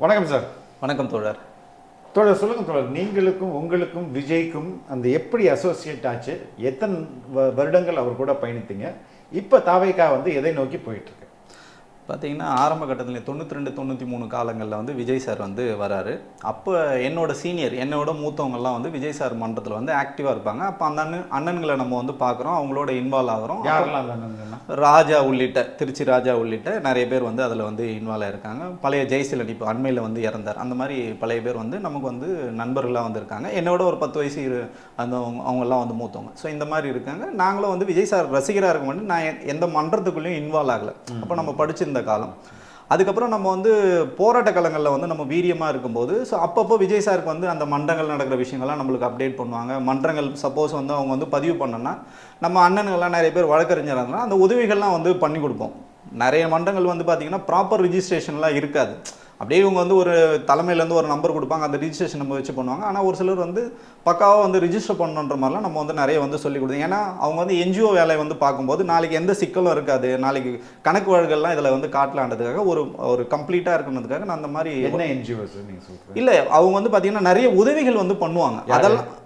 வணக்கம் சார். வணக்கம் தோழர். தோழர் சொல்லுங்கள் தோழர், நீங்களுக்கும் உங்களுக்கும் விஜய்க்கும் அந்த எப்படி அசோசியேட் ஆச்சு? எத்தனை வருடங்கள் அவர் கூட பயணித்தீங்க? இப்போ தாவேகா எதை நோக்கி போயிட்டுருக்கு? பார்த்தீங்கன்னா ஆரம்ப கட்டத்தில் 92 93 காலங்களில் விஜய் சார் வராரு. அப்போ என்னோட சீனியர், என்னோட மூத்தவங்கள்லாம் விஜய் சார் மன்றத்தில் ஆக்டிவாக இருப்பாங்க. அப்போ அந்த அண்ணன்களை நம்ம பார்க்குறோம், அவங்களோட இன்வால்வ் ஆகிறோம். யாரெல்லாம் அந்த அண்ணன்கள்லாம்? ராஜா உள்ளிட்ட, திருச்சி ராஜா உள்ளிட்ட நிறைய பேர் அதில் இன்வால்வ் ஆகிருக்காங்க. பழைய ஜெய்சிலன் இப்போ அண்மையில் இறந்தார். அந்த மாதிரி பழைய பேர் நமக்கு நண்பர்களாக வந்திருக்காங்க. என்னோட ஒரு 10 வயசு அவங்கெல்லாம் மூத்தவங்க. ஸோ இந்த மாதிரி இருக்காங்க. நாங்களும் விஜய் சார் ரசிகராக இருக்க மாட்டேன், நான் எந்த மன்றத்துக்குள்ளேயும் இன்வால்வ் ஆகலை. அப்போ நம்ம படிச்சிருந்த காலம். அதுக்கப்புறம் நம்ம போராட்ட காலங்களில் நம்ம வீரியமாக இருக்கும்போது ஸோ அப்பப்போ விஜய் சாருக்கு அந்த மன்றங்கள் நடக்கிற விஷயங்கள்லாம் நம்மளுக்கு அப்டேட் பண்ணுவாங்க. மன்றங்கள் சப்போஸ் அவங்க பதிவு பண்ணோன்னா நம்ம அண்ணன்கள்லாம் நிறைய பேர் வழக்கறிஞராக இருந்தால் அந்த உதவிகள்லாம் பண்ணி கொடுப்போம். நிறைய மன்றங்கள் பார்த்திங்கன்னா ப்ராப்பர் ரிஜிஸ்ட்ரேஷன்லாம் இருக்காது. அப்படியே இவங்க ஒரு தலைமையிலேருந்து ஒரு நம்பர் கொடுப்பாங்க, அந்த ரிஜிஸ்ட்ரேஷன் நம்ம வச்சு பண்ணுவாங்க. ஆனால் ஒரு சிலர் பக்காவாக ரிஜிஸ்டர் பண்ணணுன்ற மாதிரிலாம் நம்ம நிறைய சொல்லி கொடுத்தோம். ஏன்னா அவங்க என்ஜிஓ வேலையை பார்க்கும்போது நாளைக்கு எந்த சிக்கலும் இருக்காது, நாளைக்கு கணக்கு வழக்குகள்லாம் இதில் காட்டலான்றதுக்காக ஒரு கம்ப்ளீட்டாக இருக்கணுன்றதுக்காக நான் அந்த மாதிரி. என்ன என்ஜிஓஸ் நீங்கள் சொல்கிறீங்க? இல்லை, அவங்க பார்த்தீங்கன்னா நிறைய உதவிகள் பண்ணுவாங்க. அதெல்லாம்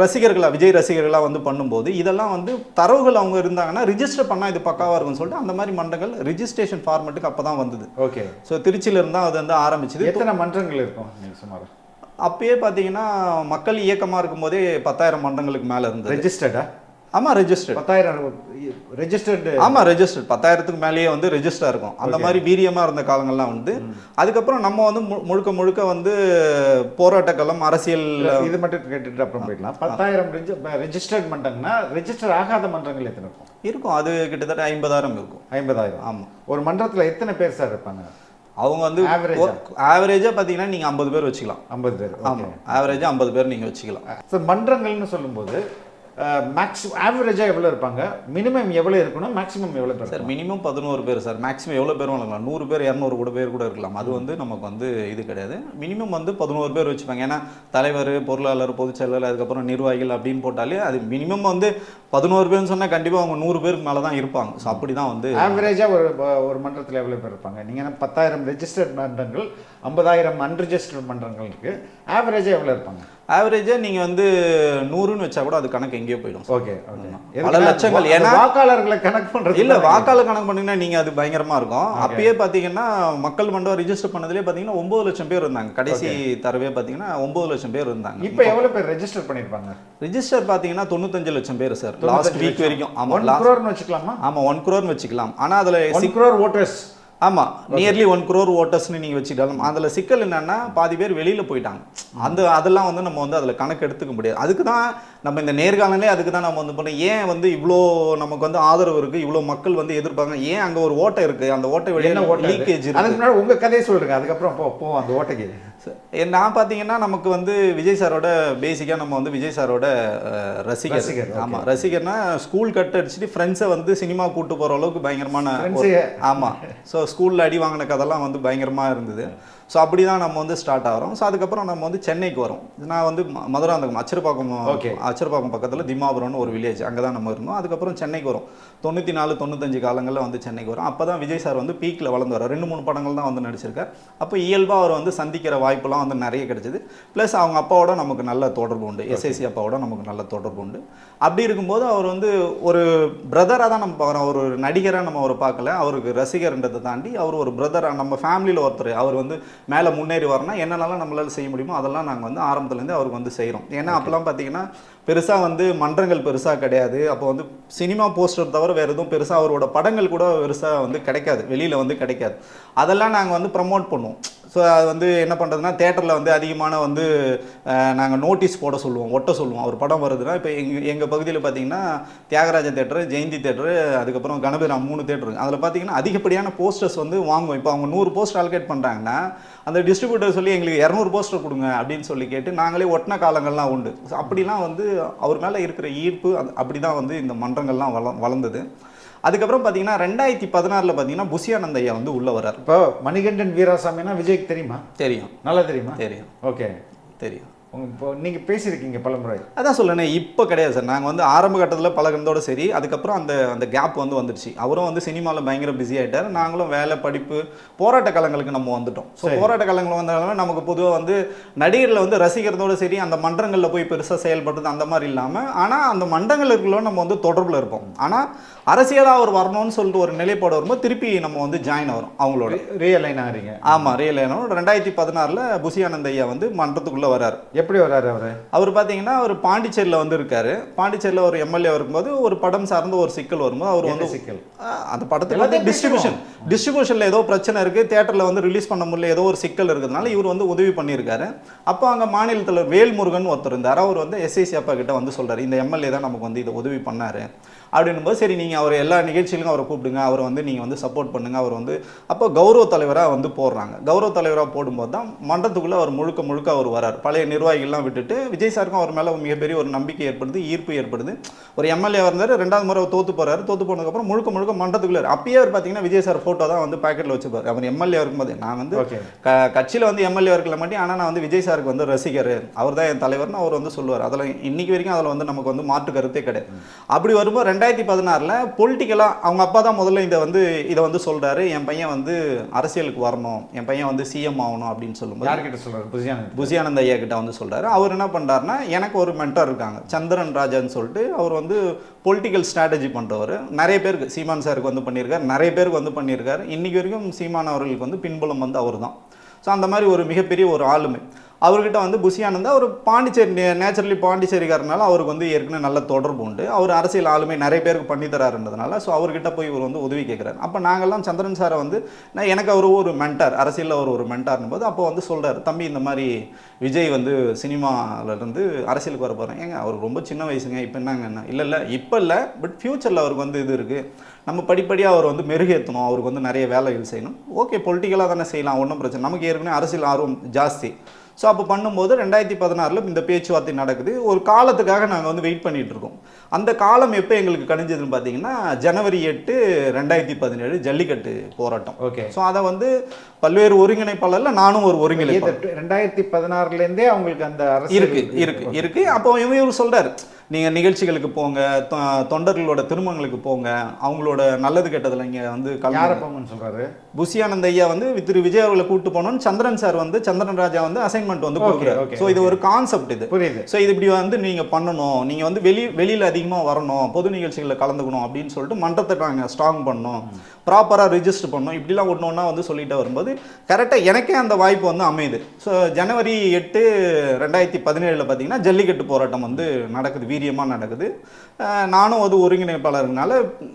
ரசிகர்களா, விஜய் ரசிகர்களா பண்ணும்போது இதெல்லாம் தரவுகள் அவங்க இருந்தாங்கன்னா ரிஜிஸ்டர் பண்ணால் இது பக்காவாக இருக்கும்னு சொல்லிட்டு அந்த மாதிரி மன்றங்கள் ரிஜிஸ்ட்ரேஷன் ஃபார்மெட்டுக்கு அப்போ தான் வந்தது. ஓகே. ஸோ திருச்சியில இருந்தால் அது ஆரம்பிச்சது. எத்தனை மன்றங்கள் இருக்கும் நீங்கள் சுமார்? அப்பயே பார்த்தீங்கன்னா மக்கள் இயக்கமாக இருக்கும்போதே 10,000 மன்றங்களுக்கு மேலே இருந்தது. ரெஜிஸ்டர்டா? ஆமாம், ரெஜிஸ்டர்ட். 10,000 ரெஜிஸ்டர்டு. ஆமாம், ரெஜிஸ்டர்ட் 10,000க்கு மேலேயே ரெஜிஸ்டர் இருக்கும். அந்த மாதிரி வீரியமாக இருந்த காலங்கள்லாம் அதுக்கப்புறம் நம்ம முழுக்க முழுக்க போராட்ட களம், அரசியல். இது மட்டும் கேட்டுட்டு அப்புறம் போயிடலாம். 10,000 ரெஜிஸ்டர்ட் மன்றம்னா ரெஜிஸ்டர் ஆகாத மன்றங்கள் எத்தனை இருக்கும்? இருக்கும், அது கிட்டத்தட்ட 50,000 இருக்கும். 50,000. ஆமாம். ஒரு மன்றத்தில் எத்தனை பேர் சார் இருப்பாங்க? அவங்க ஆவரேஜாக பார்த்தீங்கன்னா நீங்கள் 50 பேர் வச்சுக்கலாம். 50 பேர். ஆமாம், ஆவரேஜாக 50 பேர் நீங்கள் வச்சுக்கலாம். ஸோ மன்றங்கள்னு சொல்லும்போது மேக்ஸிமம் ஆவரேஜாக எவ்வளோ இருப்பாங்க? மினிமம் எவ்வளோ இருக்கணும், மேக்ஸிமம் எவ்வளோ பேர்? சார் மினிமம் 11 பேர் சார். மேக்ஸிமம் எவ்வளோ பேரும் இருக்கலாம், 100 பேர் 200 பேர் கூட இருக்கலாம். அது நமக்கு இது கிடையாது. மினிமம் 11 பேர் வச்சுப்பாங்க. ஏன்னா தலைவர், பொருளாளர், பொதுச்செயலாளர், அதுக்கப்புறம் நிர்வாகிகள் அப்படின்னு போட்டாலே அது மினிமம் 11 பேர்னு சொன்னால் கண்டிப்பாக அவங்க 100 பேருக்கு மேலே தான் இருப்பாங்க. ஸோ அப்படி தான் ஆவரேஜாக ஒரு மன்றத்தில் எவ்வளோ பேர் இருப்பாங்க? நீங்கள் 10,000 ரெஜிஸ்டர்ட் மன்றங்கள், 50,000 அன்ரிஜிஸ்டர்ட் மன்றங்கள் இருக்குது. ஆவரேஜாக எவ்வளோ இருப்பாங்க? ஆவரேஜாக நீங்கள் 100ன்னு வச்சா கூட அது கணக்கு எங்கேயோ போயிடும். ஓகே. பல லட்சங்கள். ஏன்னா வாக்காளர்களை கணக்கு பண்ணுறது இல்லை, வாக்காளர் கணக்கு பண்ணிங்கன்னா நீங்கள் அது பயங்கரமாக இருக்கும். அப்பயே பார்த்தீங்கன்னா மக்கள் மன்றம் ரிஜிஸ்டர் பண்ணதுலேயே பார்த்தீங்கன்னா 9 லட்சம் பேர் இருந்தாங்க. கடைசி தரவே பார்த்தீங்கன்னா 9 லட்சம் பேர் இருந்தாங்க. இப்போ எவ்வளோ பேர் ரெஜிஸ்டர் பண்ணியிருப்பாங்க? ரிஜிஸ்டர் பார்த்தீங்கன்னா 95 லட்சம் பேர் சார். லாஸ்ட் வீக் வரைக்கும். ஆமாம், 1 crore வச்சுக்கலாமா? ஆமாம், 1 crore வச்சுக்கலாம். ஆனால் அதில் 1 crore ஓட்டர்ஸ். ஆமாம், நியர்லி 1 crore ஓட்டர்ஸ்னு நீங்கள் வச்சுக்கலாம். அதில் சிக்கல் என்னன்னா பாதி பேர் வெளியில் போயிட்டாங்க. அதெல்லாம் நம்ம அதில் கணக்கு எடுத்துக்க முடியாது. அதுக்கு தான் நம்ம இந்த நேர்காணலே அதுக்கு தான் நம்ம பண்ணோம். ஏன் இவ்வளோ நமக்கு ஆதரவு இருக்குது, இவ்வளோ மக்கள் எதிர்ப்பாங்க, ஏன் அங்கே ஒரு ஓட்டை இருக்குது, அந்த ஓட்டை வெளியில் லீக்கேஜ் இருக்குது. அதுக்கு முன்னாடி உங்கள் கதையை சொல்லுங்கள், அதுக்கப்புறம் போவோம் அந்த ஓட்டைக்கு. நான் பார்த்தீங்கன்னா நமக்கு விஜய் சாரோட பேசிக்காக நம்ம விஜய் சாரோட ரசிகர். ஆமாம், ரசிகர்னா ஸ்கூல் கட் அடிச்சுட்டு ஃப்ரெண்ட்ஸை சினிமா கூட்டு போகிற அளவுக்கு பயங்கரமான. ஆமாம், ஸோ ஸ்கூலில் அடி வாங்கின கதெல்லாம் பயங்கரமாக இருந்தது. ஸோ அப்படி தான் நம்ம ஸ்டார்ட் ஆகிறோம். ஸோ அதுக்கப்புறம் நம்ம சென்னைக்கு வரோம். நான் மதுராந்தகம், அச்சரப்பாக்கம் பக்கத்தில் திமாபுரம்னு ஒரு வில்லேஜ், அங்கே தான் நம்ம இருந்தோம். அதுக்கப்புறம் சென்னைக்கு வரும். 94 95 காலங்களில் சென்னைக்கு வரும். அப்போ தான் விஜய் சார் பீக்கில் வளர்ந்து வர 2-3 படங்கள் தான் நடிச்சிருக்கார். அப்போ இயல்பாக அவர் சந்திக்கிற வாய்ப்பெல்லாம் நிறைய கிடைச்சிது. ப்ளஸ் அவங்க அப்பாவோட நமக்கு நல்ல தொடர்பு உண்டு. எஸ்ஐசி அப்பாவோட நமக்கு நல்ல தொடர்பு உண்டு. அப்படி இருக்கும்போது அவர் ஒரு பிரதராக தான் நம்ம பார்க்குறோம். ஒரு நடிகராக நம்ம அவரை பார்க்கல. அவருக்கு ரசிகர்ன்றதை தாண்டி அவர் ஒரு பிரதராக நம்ம ஃபேமிலியில் ஒருத்தர். அவர் மேலே முன்னேறி வரனா என்னென்னலாம் நம்மளால் செய்ய முடியுமோ அதெல்லாம் நாங்கள் ஆரம்பத்துலேருந்து அவருக்கு செய்கிறோம். ஏன்னா அப்போல்லாம் பார்த்தீங்கன்னா பெருசாக மன்றங்கள் பெருசாக கிடையாது. அப்போ சினிமா போஸ்டர் தவிர வேறு எதுவும் பெருசாக அவரோட படங்கள் கூட பெருசாக கிடைக்காது, வெளியில் கிடைக்காது. அதெல்லாம் நாங்கள் ப்ரமோட் பண்ணுவோம். ஸோ அது என்ன பண்ணுறதுனா தேட்டரில் அதிகமான நாங்கள் நோட்டீஸ் போட சொல்லுவோம், ஒட்ட சொல்லுவோம். அவர் படம் வருதுன்னா இப்போ எங்கள் பகுதியில் பார்த்தீங்கன்னா தியாகராஜ தேட்டரு, ஜெயந்தி தேட்டரு, அதுக்கப்புறம் கணபதிராம் 3 தேட்டரு. அதில் பார்த்தீங்கன்னா அதிகப்படியான போஸ்டர்ஸ் வாங்குவோம். இப்போ அவங்க 100 போஸ்டர் அலோகேட் பண்ணுறாங்கன்னா அந்த டிஸ்ட்ரிபியூட்டர் சொல்லி எங்களுக்கு 200 போஸ்டர் கொடுங்க அப்படின்னு சொல்லி கேட்டு நாங்களே ஒட்டின காலங்கள்லாம் உண்டு. ஸோ அப்படிலாம் அவர் மேலே இருக்கிற ஈர்ப்பு அப்படி தான் இந்த மன்றங்கள்லாம் வளர்ந்தது. அதுக்கப்புறம் பார்த்தீங்கன்னா 2016 பார்த்தீங்கன்னா புஷியானந்த் ஐயா உள்ள வர்றார். இப்போ மணிகண்டன் வீராசாமினா விஜய்க்கு தெரியுமா? தெரியும், நல்லா தெரியுமா? தெரியும். ஓகே, தெரியும். இப்போ நீங்கள் பேசியிருக்கீங்க பலமுறை. அதான் சொல்லேனே, இப்போ கிடையாது சார். நாங்கள் வந்து ஆரம்ப கட்டத்தில் பழகினதோட சரி, அதுக்கப்புறம் அந்த கேப் வந்து வந்துடுச்சு. அவரும் வந்து சினிமாவில் பயங்கர பிஸி ஆகிட்டார், நாங்களும் வேலை, படிப்பு, போராட்ட காலங்களுக்கு நம்ம வந்துட்டோம். ஸோ போராட்ட காலங்கள் வந்ததுனால நமக்கு பொதுவாக வந்து நடிகர்களை வந்து ரசிக்கிறதோட சரி, அந்த மன்றங்களில் போய் பெருசாக செயல்படுறது அந்த மாதிரி இல்லாமல், ஆனால் அந்த மன்றங்கள் இருக்கிற நம்ம வந்து தொடர்பில் இருப்போம். ஆனால் அரசியலாக அவர் வரணும்னு சொல்லிட்டு ஒரு நிலைப்பாடு வரும்போது திருப்பி நம்ம வந்து ஜாயின் ஆகிறோம் அவங்களோட. ரியலைன் ஆகிறீங்க. ஆமாம், ரியலைன். 2016 புசி ஆனந்த் ஐயா வந்து மன்றத்துக்குள்ளே வரார். எப்படி வர்றாரு அவர் பார்த்தீங்கன்னா அவர் பாண்டிச்சேரியில் வந்து இருக்காரு. பாண்டிச்சேரியில் ஒரு எம்எல்ஏ இருக்கும்போது ஒரு படம் சார்ந்த ஒரு சிக்கல் வரும்போது அவர் வந்து சிக்கல் அந்த படத்துக்கு வந்து டிஸ்ட்ரிபியூஷனில் ஏதோ பிரச்சனை இருக்குது, தியேட்டரில் வந்து ரிலீஸ் பண்ண முடியல, ஏதோ ஒரு சிக்கல் இருக்கிறதுனால இவர் வந்து உதவி பண்ணியிருக்காரு. அப்போ அங்கே மாநிலத்தில் வேல்முருகன் ஒருத்தர் இருந்தார். அவர் வந்து எஸ்ஐசி அப்பா கிட்ட வந்து சொல்கிறார், இந்த எம்எல்ஏ தான் நமக்கு வந்து இதை உதவி பண்ணார் அப்படின்னும்போது, சரி நீங்கள் அவர் எல்லா நிகழ்ச்சியிலும் அவரை கூப்பிடுங்க, அவர் வந்து நீங்கள் வந்து சப்போர்ட் பண்ணுங்கள். அவர் வந்து அப்போ கௌரவ தலைவராக வந்து போடுறாங்க. கௌரவ தலைவராக போடும்போது தான் மன்றத்துக்குள்ளே அவர் முழுக்க அவர் வரார். பழைய நிர்வாகிகள்லாம் விட்டுட்டு விஜய் சாருக்கும் அவர் மேலே மிகப்பெரிய ஒரு நம்பிக்கை ஏற்படுது, ஈர்ப்பு ஏற்படுது. ஒரு எம்எல்ஏ இருந்தார், 2வது முறை அவர் தோற்று போகிறாரு. தோற்று போனதுக்கப்புறம் முழுக்க மன்றத்துக்குள்ளே. அப்பயே அவர் பார்த்தீங்கன்னா விஜய் சார் ஃபோட்டோ தான் வந்து பேக்கெட்டில் வச்சுப்பார். அவர் எம்எல்ஏ இருக்கும்போது, நான் வந்து கட்சியில் வந்து எம்எல்ஏ இருக்கல மாட்டேன், ஆனால் நான் வந்து விஜய் சாருக்கு வந்து ரசிகர், அவர் தான் என் தலைவர்னு அவர் வந்து சொல்லுவார். அதில் இன்னைக்கு வரைக்கும் அதில் வந்து நமக்கு வந்து மாற்று கருத்தே கிடையாது. அப்படி வரும்போது 2016 பொலிட்டிக்கலாக அவங்க அப்பா தான் முதல்ல இதை வந்து சொல்கிறாரு, என் பையன் வந்து அரசியலுக்கு வரணும், என் பையன் வந்து சிஎம் ஆகணும் அப்படின்னு சொல்லும்போது யார்கிட்ட சொல்கிறார்? புசி ஆனந்த் ஐயா கிட்ட வந்து சொல்கிறாரு. அவர் என்ன பண்ணுறாருன்னா, எனக்கு ஒரு மென்டர் இருக்காங்க சந்திரன் ராஜான்னு சொல்லிட்டு, அவர் வந்து பொலிட்டிக்கல் ஸ்ட்ராட்டஜி பண்ணுறவர். நிறைய பேருக்கு, சீமான் சாருக்கு வந்து பண்ணியிருக்காரு, நிறைய பேருக்கு வந்து பண்ணியிருக்காரு. இன்றைக்கி வரைக்கும் சீமான் அவர்களுக்கு வந்து பின்புலம் வந்து அவர் தான். ஸோ அந்த மாதிரி ஒரு மிகப்பெரிய ஒரு ஆளுமை. அவர்கிட்ட வந்து புசி ஆனந்த் அவர் பாண்டிச்சேரி, நேச்சுரலி பாண்டிச்சேரிக்காரனால அவருக்கு வந்து ஏற்கனவே நல்ல தொடர்பு உண்டு. அவர் அரசியல் ஆளுமை நிறைய பேருக்கு பண்ணித்தராருன்றதுனால ஸோ அவர்கிட்ட போய் இவர் வந்து உதவி கேட்குறாரு. அப்போ நாங்கள்லாம் சந்திரன் சாரை வந்து எனக்கு அவர் ஒரு மென்டார், அரசியலில் அவர் ஒரு மென்டார்னும் போது அப்போ வந்து சொல்கிறார், தம்பி இந்த மாதிரி விஜய் வந்து சினிமாவிலேருந்து அரசியலுக்கு வர போகிறேன். ஏங்க அவர் ரொம்ப சின்ன வயசுங்க, இப்போ என்னங்க? இல்லை இப்போ இல்லை, பட் ஃப்யூச்சரில் அவருக்கு வந்து இது இருக்குது, நம்ம படிப்படியாக அவர் வந்து மெருகேற்றணும், அவருக்கு வந்து நிறைய வேலைகள் செய்யணும். ஓகே, பொலிட்டிக்கலாக தானே செய்யலாம், ஒன்றும் பிரச்சனை, நமக்கு ஏற்கனவே அரசியல் ஆர்வம் ஜாஸ்தி. ஸோ அப்போ பண்ணும்போது 2016 இந்த பேச்சுவார்த்தை நடக்குது. ஒரு காலத்துக்காக நாங்கள் வந்து வெயிட் பண்ணிகிட்டு இருக்கோம். அந்த காலம் எப்போ எங்களுக்கு கணிஞ்சதுன்னு பார்த்தீங்கன்னா ஜனவரி 8, 2017 ஜல்லிக்கட்டு போராட்டம். ஓகே. ஸோ அதை வந்து பல்வேறு ஒருங்கிணைப்பாளர்ல நானும் ஒரு ஒருங்கிணைப்பாளர். 2016 அவங்களுக்கு அந்த இருக்கு. அப்போ இவர் சொல்கிறார், நீங்கள் நிகழ்ச்சிகளுக்கு போங்க, தொண்டர்களோட திருமணங்களுக்கு போங்க, அவங்களோட நல்லது கெட்டதில் இங்கே வந்து கல்யாணம்னு சொல்கிறாரு. புசி ஆனந்த் ஐயா வந்து திரு விஜய் அவர்களை கூப்பிட்டு போனோன்னு சந்திரன் சார் வந்து, சந்திரன் ராஜா வந்து அசைன்மெண்ட் வந்து கொடுக்குறாரு. ஸோ இது ஒரு கான்செப்ட், இது புரியுது. ஸோ இது இப்படி வந்து நீங்கள் பண்ணணும், நீங்கள் வந்து வெளியில் அதிகமாக வரணும், பொது நிகழ்ச்சிகளில் கலந்துக்கணும் அப்படின்னு சொல்லிட்டு மன்றத்தை நாங்கள் ஸ்ட்ராங் பண்ணணும், ப்ராப்பராக ரிஜிஸ்டர் பண்ணணும், இப்படிலாம் ஒன்றா வந்து சொல்லிட்டு வரும்போது கரெக்டாக எனக்கே அந்த வாய்ப்பு வந்து அமையுது. ஸோ ஜனவரி 8, 2017 பார்த்தீங்கன்னா ஜல்லிக்கட்டு போராட்டம் வந்து நடக்குது, வீரியமாக நடக்குது. நானும் அது ஒருங்கிணைப்பாளர்னால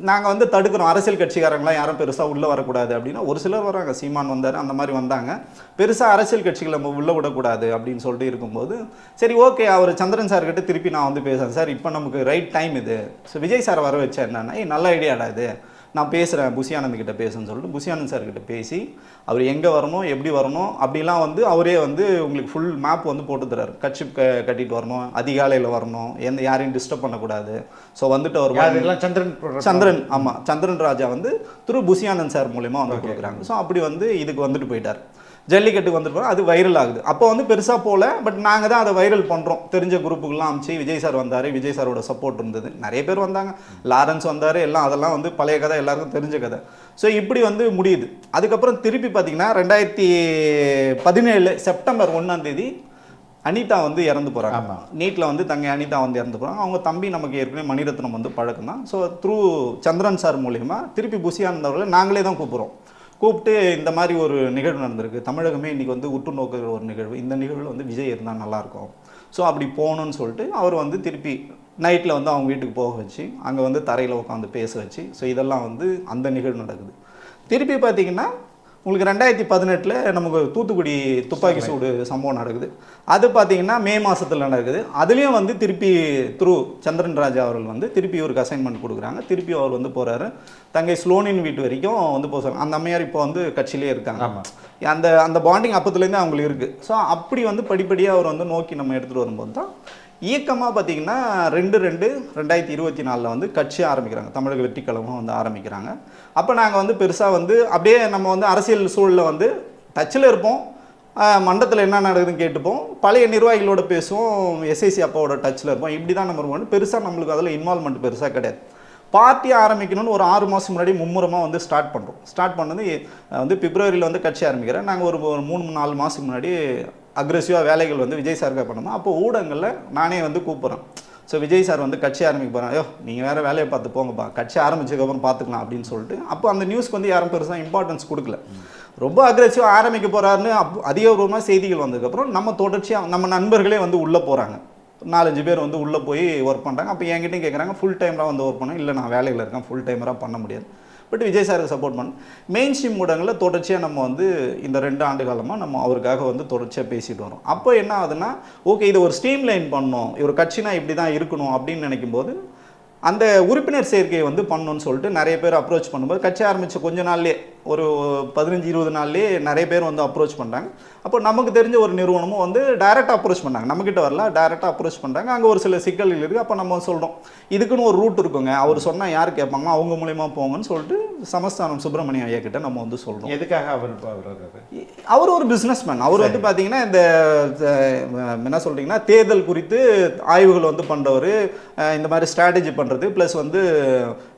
நாங்கள் வந்து தடுக்கிறோம், அரசியல் கட்சிக்காரங்களாம் யாரும் பெருசாக உள்ளே வரக்கூடாது அப்படின்னா. ஒரு சிலர் வராங்க, சீமான் வந்தார், அந்த மாதிரி வந்தாங்க, பெருசாக அரசியல் கட்சிகளை நம்ம உள்ளே விடக்கூடாது அப்படின்னு சொல்லிட்டு இருக்கும்போது சரி ஓகே, அவர் சந்திரன் சார்கிட்ட திருப்பி நான் வந்து பேசுகிறேன், சார் இப்போ நமக்கு ரைட் டைம் இது. ஸோ விஜய் சார் வர வச்சா என்னன்னா, நல்ல ஐடியாடா இது, நான் பேசுகிறேன் புசி ஆனந்த் கிட்ட பேசுன்னு சொல்லிட்டு புசி ஆனந்த் சார்கிட்ட பேசி அவர் எங்கே வரணும், எப்படி வரணும் அப்படிலாம் வந்து அவரே வந்து உங்களுக்கு ஃபுல் மேப் வந்து போட்டு தர்றாரு. கட்சி கட்டிட்டு வரணும், அதிகாலையில் வரணும், யாரையும் டிஸ்டர்ப் பண்ணக்கூடாது. ஸோ வந்துட்டு அவர் சந்திரன், ஆமாம், சந்திரன் ராஜா வந்து திரு புசி ஆனந்த் சார் மூலயமா வந்து கொடுக்குறாங்க. ஸோ அப்படி வந்து இதுக்கு வந்துட்டு போயிட்டார். ஜல்லிக்கட்டுக்கு வந்துட்டு அது வைரல் ஆகுது. அப்போ வந்து பெருசாக போகல, பட் நாங்கள் தான் அதை வைரல் பண்ணுறோம். தெரிஞ்ச குரூப்புக்கெல்லாம் அமிச்சு விஜய் சார் வந்தார், விஜய் சாரோட சப்போர்ட் இருந்தது, நிறைய பேர் வந்தாங்க, லாரன்ஸ் வந்தார், எல்லாம் அதெல்லாம் வந்து பழைய கதை, எல்லாருக்கும் தெரிஞ்ச கதை. ஸோ இப்படி வந்து முடியுது. அதுக்கப்புறம் திருப்பி பார்த்தீங்கன்னா 2017 செப்டம்பர் 1 அனிதா வந்து இறந்து போகிறாங்க. நீட்டில் வந்து அனிதா வந்து இறந்து போகிறாங்க. அவங்க தம்பி நமக்கு ஏற்கனவே மணிரத்னம் வந்து பழக்கம் தான். ஸோ த்ரூ சந்திரன் சார் மூலிமா திருப்பி புசி ஆனந்த் அவர்களை நாங்களே தான் கூப்பிட்டு இந்த மாதிரி ஒரு நிகழ்வு நடந்திருக்கு, தமிழகமே இன்றைக்கி வந்து உற்று நோக்குகிற ஒரு நிகழ்வு, இந்த நிகழ்வில் வந்து விஜய் இருந்தால் நல்லாயிருக்கும், ஸோ அப்படி போகணுன்னு சொல்லிட்டு அவர் வந்து திருப்பி நைட்டில் வந்து அவங்க வீட்டுக்கு போக வச்சு அங்கே வந்து தரையில் உட்காந்து பேச வச்சு, ஸோ இதெல்லாம் வந்து அந்த நிகழ்வு நடக்குது. திருப்பி பார்த்திங்கன்னா உங்களுக்கு 2018 நமக்கு தூத்துக்குடி துப்பாக்கி சூடு சம்பவம் நடக்குது. அது பார்த்தீங்கன்னா மே மாதத்தில் நடக்குது. அதுலேயும் வந்து திருப்பி த்ரூ சந்திரன் ராஜா அவர்கள் வந்து திருப்பி இவருக்கு அசைன்மெண்ட் கொடுக்குறாங்க. திருப்பி அவர் வந்து போகிறாரு, தங்கை ஸ்லோனின் வீட்டு வரைக்கும் வந்து போகிறாங்க. அந்த அம்மையார் இப்போ வந்து கட்சியிலே இருக்காங்க. அந்த அந்த பாண்டிங் அப்பத்துலேருந்து அவங்களுக்கு இருக்குது. ஸோ அப்படி வந்து படிப்படியாக அவர் வந்து நோக்கி நம்ம எடுத்துகிட்டு வரும்போது தான் இயக்கமாக பார்த்தீங்கன்னா 2/2/2024 வந்து கட்சி ஆரம்பிக்கிறாங்க, தமிழக வெற்றி கழகம் வந்து ஆரம்பிக்கிறாங்க. அப்போ நாங்கள் வந்து பெருசாக வந்து அப்படியே நம்ம வந்து அரசியல் சூழலில் வந்து டச்சில் இருப்போம், மண்டலத்தில் என்ன நடக்குதுன்னு கேட்டுப்போம், பழைய நிர்வாகிகளோட பேசுவோம், எஸ்ஐசி அப்பாவோட டச்சில் இருப்போம். இப்படி தான் நம்பர் 1. பெருசாக நம்மளுக்கு அதில் இன்வால்மெண்ட் பெருசாக கிடையாது. பார்ட்டி ஆரம்பிக்கணும்னு ஒரு 6 மாதம் முன்னாடி மும்முரமாக வந்து ஸ்டார்ட் பண்ணுறோம். ஸ்டார்ட் பண்ணது வந்து பிப்ரவரியில் வந்து கட்சி ஆரம்பிக்கிறேன். நாங்கள் ஒரு 3-4 மாதத்துக்கு முன்னாடி அக்ரெசிவாக வேலைகள் வந்து விஜய் சாருக்காக பண்ணோம். அப்போ ஊடகங்களில் நானே வந்து கூப்பிட்றேன். ஸோ விஜய் சார் வந்து கட்சி ஆரம்பிக்க போகிறேன், ஐயோ நீங்கள் வேறு வேலையை பார்த்து போங்கப்பா, கட்சி ஆரம்பிச்சதுக்கப்புறம் பார்த்துக்கலாம் அப்படின்னு சொல்லிட்டு. அப்போ அந்த நியூஸ்க்கு வந்து யாரும் பெருசாக இம்பார்ட்டன்ஸ் கொடுக்கல. ரொம்ப அக்ரெசிவாக ஆரம்பிக்க போகிறாருன்னு அதிகபூர்வமாக செய்திகள் வந்ததுக்கப்புறம் நம்ம தொடர்ச்சியாக நம்ம நண்பர்களே வந்து உள்ளே போகிறாங்க. 4-5 பேர் வந்து உள்ளே போய் ஒர்க் பண்ணுறாங்க. அப்போ என்கிட்டையும் கேட்குறாங்க, ஃபுல் டைமராக வந்து ஒர்க் பண்ணேன். இல்லை நான் வேலையில் இருக்கேன், ஃபுல் டைமராக பண்ண முடியாது. பட் விஜய் சாருக்கு சப்போர்ட் பண்ண மெயின் ஸ்ட்ரீம் ஊடகங்களில் தொடர்ச்சியாக நம்ம வந்து இந்த 2 ஆண்டு காலமாக நம்ம அவருக்காக வந்து தொடர்ச்சியாக பேசிட்டு வரோம். அப்போ என்ன ஆகுதுன்னா, ஓகே இது ஒரு ஸ்ட்ரீம் லைன் பண்ணணும், ஒரு கட்சினா இப்படி தான் இருக்கணும் அப்படின்னு நினைக்கும் போது அந்த உறுப்பினர் சேர்க்கையை வந்து பண்ணணும்னு சொல்லிட்டு நிறைய பேர் அப்ரோச் பண்ணும்போது, கட்சி ஆரம்பித்த கொஞ்ச நாள்லேயே ஒரு 15-20 நாள்லேயே நிறைய பேர் வந்து அப்ரோச் பண்ணுறாங்க. அப்போ நமக்கு தெரிஞ்ச ஒரு நிறுவனமும் வந்து டைரெக்டாக அப்ரோச் பண்ணாங்க. நம்மக்கிட்ட வரல, டைரெக்டாக அப்ரோச் பண்ணுறாங்க. அங்கே ஒரு சில சிக்கல்கள் இருக்குது. அப்போ நம்ம சொல்கிறோம், இதுக்குன்னு ஒரு ரூட் இருக்குங்க, அவர் சொன்னால் யார் கேட்பாங்களோ அவங்க மூலிமா போங்கன்னு சொல்லிட்டு சமஸ்தானம் சுப்பிரமணியம் ஐயா கிட்ட நம்ம வந்து சொல்கிறோம். எதுக்காக அவர் ஒரு பிஸ்னஸ் மேன். அவர் வந்து பார்த்தீங்கன்னா இந்த என்ன சொல்கிறீங்கன்னா தேர்தல் குறித்து ஆய்வுகள் வந்து பண்ணுறவர், இந்த மாதிரி ஸ்ட்ராட்டஜி பண்ணுறது, ப்ளஸ் வந்து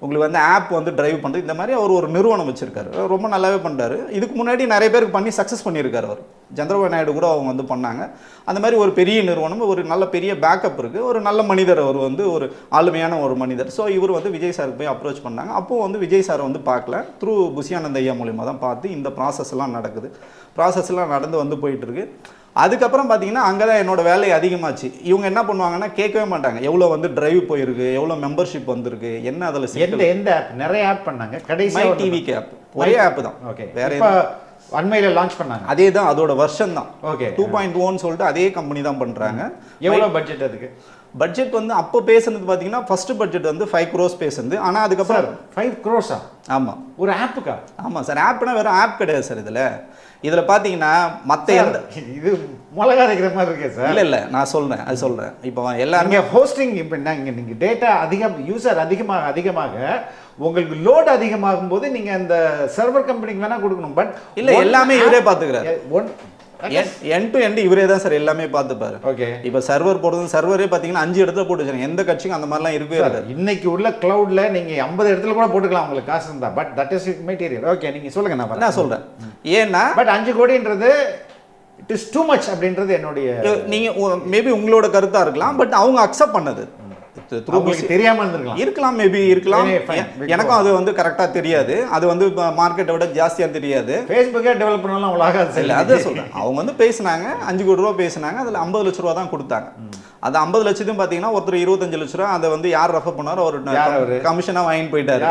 உங்களுக்கு வந்து ஆப் வந்து டிரைவ் பண்ணுறது, இந்த மாதிரி அவர் ஒரு நிறுவனம் வச்சுருக்காரு. ரொம்ப நல்லாவே பண்ணுறாரு. இதுக்கு முன்னாடி நிறைய பேருக்கு பண்ணி சக்ஸஸ் பண்ணியிருக்காரு. அவர் சந்திரபாபு நாயுடு கூட அவங்க வந்து பண்ணாங்க. அந்த மாதிரி ஒரு பெரிய நிறுவனம், ஒரு நல்ல பெரிய பேக்கப் இருக்குது, ஒரு நல்ல மனிதர், அவர் வந்து ஒரு ஆளுமையான ஒரு மனிதர். ஸோ இவர் வந்து விஜய் சாருக்கு போய் அப்ரோச் பண்ணாங்க. அப்போது வந்து விஜய் சாரை வந்து பார்க்கல, த்ரூ புஷியானந்த் ஐயா மூலிமா தான் பார்த்து இந்த ப்ராசஸ்லாம் நடக்குது. ப்ராசஸ்லாம் நடந்து வந்து போயிட்டுருக்கு. அதுக்கப்புறம் பார்த்தீங்கன்னா அங்கே தான் என்னோட வேலை அதிகமாச்சு. இவங்க என்ன பண்ணுவாங்கன்னா கேட்கவே மாட்டாங்க, எவ்வளோ வந்து டிரைவ் போயிருக்கு, எவ்வளோ மெம்பர்ஷிப் வந்திருக்கு, என்ன அதில் எந்த ஆப், நிறைய ஆப் பண்ணாங்க. கடைசி டிவிக்கு ஆப் ஒரே ஆப் தான். ஓகே, வேற அண்மையில் லான்ச் பண்ணாங்க. அதே தான், அதோட வருஷன் தான். ஓகே, 2.1 சொல்லிட்டு அதே கம்பெனி தான் பண்ணுறாங்க. எவ்வளோ பட்ஜெட் அதுக்கு? பட்ஜெட் வந்து அப்போ பேசுனது பார்த்தீங்கன்னா ஃபர்ஸ்ட் பட்ஜெட் வந்து 5 crores பேசுனது. ஆனால் அதுக்கப்புறம் 5 crores ஆமாம், ஒரு ஆப்புக்கா? ஆமாம் சார், ஆப்னா வேறு ஆப் கிடையாது சார். இதில் பார்த்தீங்கன்னா மற்ற இது மிளகா அரைக்கிற மாதிரி இருக்கே சார். இல்லை நான் சொல்கிறேன், அது சொல்கிறேன். இப்போ எல்லாருமே ஹோஸ்டிங், இப்போ நீங்கள் டேட்டா அதிகம், யூசர் அதிகமாக உங்களுக்கு லோட் அதிகமாகும் போது நீங்கள் அந்த சர்வர் கம்பெனிக்கு வேணால் கொடுக்கணும். பட் இல்லை, எல்லாமே இவரே பார்த்துக்கிறாரு. எண்ட் டு எண்ட் இவரே தான் சார் எல்லாமே பார்த்துப்பாரு. ஓகே, இப்போ சர்வர் போடுறது, சர்வரே பார்த்தீங்கன்னா 5 இடத்துல போட்டு வச்சுருங்க. எந்த கட்சிக்கும் அந்த மாதிரிலாம் இருக்கவே இருக்காது. இன்னைக்கு உள்ள கிளவுட்ல நீங்கள் 50 இடத்துல கூட போட்டுக்கலாம் உங்களுக்கு காசு இருந்தா. But that is material. Okay, நீங்கள் சொல்லுங்க, நான் சொல்கிறேன். ஏன்னா பட் 5 கோடின்றது இட் இஸ் டூ மச் அப்படின்றது என்னுடைய, நீங்கள் மேபி உங்களோட கருத்தாக இருக்கலாம். பட் அவங்க அக்செப்ட் பண்ணது தெரியாம இருக்கலாம், மேபி இருக்கலாம். எனக்கும் அது வந்து கரெக்டாக தெரியாது. அது வந்து மார்க்கெட்டை விட ஜாஸ்தியாக தெரியாது. ஃபேஸ்புக்கே டெவலப் பண்ணலாம் அவ்வளோ ஆகாது. இல்லை, அதான் சொல்கிறேன். அவங்க வந்து பேசினாங்க, 5 கோடி ரூபா பேசினாங்க. அதில் 50 லட்ச ரூபா தான் கொடுத்தாங்க. அது 50 லட்சத்தையும் பார்த்தீங்கன்னா ஒருத்தர் 25 லட்ச ரூபா அதை வந்து யார் ரெஃபர் பண்ணாரோ அவர் கமிஷனாக வாங்கிட்டு போயிட்டாரு.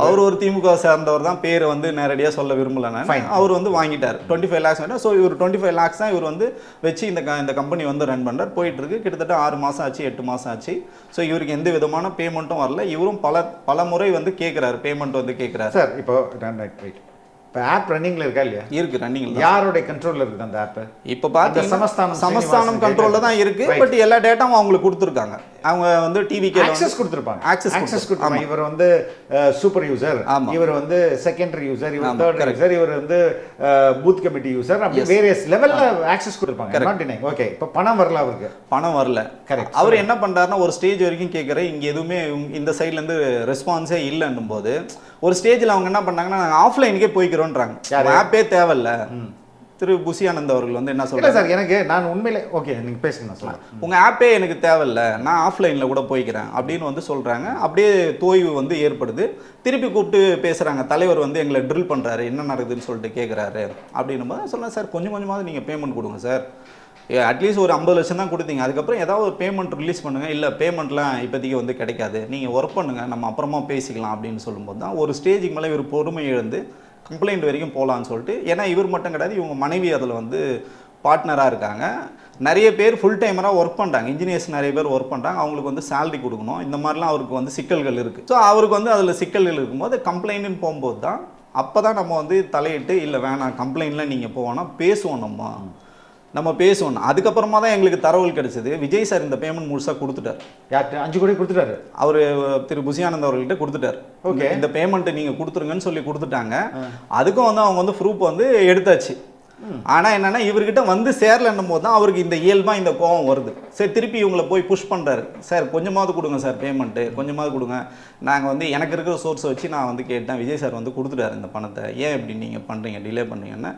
அவர் ஒரு திமுக சேர்ந்தவர் தான், பேர் வந்து நேரடியாக சொல்ல விரும்பல நான். அவர் வந்து வாங்கிட்டார் 25 lakhs. ஸோ இவர் 25 lakhs தான் இவர் வந்து வச்சு இந்த கம்பெனி வந்து ரன் பண்ணுறார். போயிட்டு இருக்கு. கிட்டத்தட்ட 6 மாதம் ஆச்சு, 8 மாதம் ஆச்சு. ஸோ இவருக்கு எந்த விதமான பேமெண்ட்டும் வரல. இவரும் பல முறை வந்து கேட்குறாரு, பேமெண்ட் வந்து கேட்குறாரு. சார் இப்போ ஆப் ரன்னிங்ல இருக்கா இல்லையா? இருக்கு, ரன்னிங்ல. யாரோட கண்ட்ரோல்ல இருக்கு அந்த ஆப்? இப்போ பார்த்தீங்கன்னா சமஸ்தானம் கண்ட்ரோல்ல தான் இருக்கு. பட் எல்லா டேட்டாவும் அவங்களுக்கு கொடுத்துருக்காங்க. அவங்க வந்து டிவிக்கு ஆக்சஸ் கொடுத்துருப்பாங்க. ஆக்சஸ் கொடுத்துருப்பாங்க. இவர் வந்து சூப்பர் யூசர், இவர் வந்து செகண்டரி யூசர், இவர் தேர்ட் யூசர், இவர் வந்து பூத் கமிட்டி யூசர், அப்படி வேரியஸ் லெவல்ல ஆக்சஸ் கொடுத்துருப்பாங்க. Not denying. ஓகே, இப்போ பணம் வரல, அவருக்கு பணம் வரல. கரெக்ட். அவர் என்ன பண்றாருன்னா ஒரு ஸ்டேஜ் வரைக்கும் கேட்குற, இங்க எதுவுமே இந்த சைட்ல இருந்து ரெஸ்பான்ஸே இல்லைன்னும் போது ஒரு ஸ்டேஜில் அவங்க என்ன பண்ணாங்கன்னா நாங்கள் ஆஃப்லைனுக்கே போய்க்கிறோன்றாங்க. ஆப்பே தேவையில்ல. திரு புஷியானந்த் அவர்கள் வந்து என்ன சொல்றாங்க, சார் எனக்கு நான் உண்மையிலே ஓகே நீங்கள் பேசுங்க சார், உங்கள் ஆப்பே எனக்கு தேவையில்ல, நான் ஆஃப்லைனில் கூட போய்க்கிறேன் அப்படின்னு வந்து சொல்கிறாங்க. அப்படியே தோய்வு வந்து ஏற்படுது. திருப்பி கூப்பிட்டு பேசுகிறாங்க. தலைவர் வந்து எங்களை ட்ரில் பண்ணுறாரு, என்ன நடக்குதுன்னு சொல்லிட்டு கேட்குறாரு. அப்படின்னும் போது சொன்னேன், சார் கொஞ்சமாவது நீங்கள் பேமெண்ட் கொடுங்க சார். அட்லீஸ்ட் ஒரு 50 லட்சம் தான் கொடுத்தீங்க, அதுக்கப்புறம் ஏதாவது ஒரு பேமெண்ட் ரிலீஸ் பண்ணுங்கள். இல்லை பேமெண்ட்லாம் இப்போதைக்கு வந்து கிடைக்காது, நீங்கள் ஒர்க் பண்ணுங்கள், நம்ம அப்புறமா பேசிக்கலாம் அப்படின்னு சொல்லும்போது தான் ஒரு ஸ்டேஜுக்கு மேலே இவர் பொறுமை இழந்து கம்ப்ளைண்ட் வரைக்கும் போகலான்னு சொல்லிட்டு. ஏன்னா இவர் மட்டும் கிடையாது, இவங்க மனைவி அதில் வந்து பார்ட்னராக இருக்காங்க. நிறைய பேர் ஃபுல் டைமராக ஒர்க் பண்ணுறாங்க, இன்ஜினியர்ஸ் நிறைய பேர் ஒர்க் பண்ணுறாங்க. அவங்களுக்கு வந்து சேலரி கொடுக்கணும், இந்த மாதிரிலாம் அவருக்கு வந்து சிக்கல்கள் இருக்குது. ஸோ அவருக்கு வந்து அதில் சிக்கல்கள் இருக்கும்போது கம்ப்ளைண்ட்டுன்னு போகும்போது தான் அப்போ தான் நம்ம வந்து தலையிட்டு, இல்லை வேணாம் கம்ப்ளைண்ட்லாம் நீங்கள் போவோன்னா பேசுவோம், நம்ம பேசுவோம். அதுக்கப்புறமா தான் எங்களுக்கு தரவுகள் கிடைச்சது. விஜய் சார் இந்த பேமெண்ட் முழுசாக கொடுத்துட்டார். யார்கிட்ட? 5 கோடி கொடுத்துட்டாரு அவர். திரு புஷியானந்த் அவர்கள்ட்ட கொடுத்துட்டார். ஓகே, இந்த பேமெண்ட்டு நீங்கள் கொடுத்துருங்கன்னு சொல்லி கொடுத்துட்டாங்க. அதுக்கும் வந்து அவங்க வந்து ப்ரூஃப் வந்து எடுத்தாச்சு. ஆனால் என்னன்னா இவர்கிட்ட வந்து சேரலன்னும் போது தான் அவருக்கு இந்த இயல்பாக இந்த கோவம் வருது. சரி திருப்பி இவங்களை போய் புஷ் பண்ணுறாரு. சார் கொஞ்சமாவது கொடுங்க சார் பேமெண்ட்டு, கொஞ்சமாவது கொடுங்க. நாங்கள் வந்து எனக்கு இருக்கிற சோர்ஸை வச்சு நான் வந்து கேட்டேன். விஜய் சார் வந்து கொடுத்துட்டாரு இந்த பணத்தை, ஏன் இப்படி நீங்கள் பண்ணுறீங்க, டிலே பண்ணுறீங்கன்னா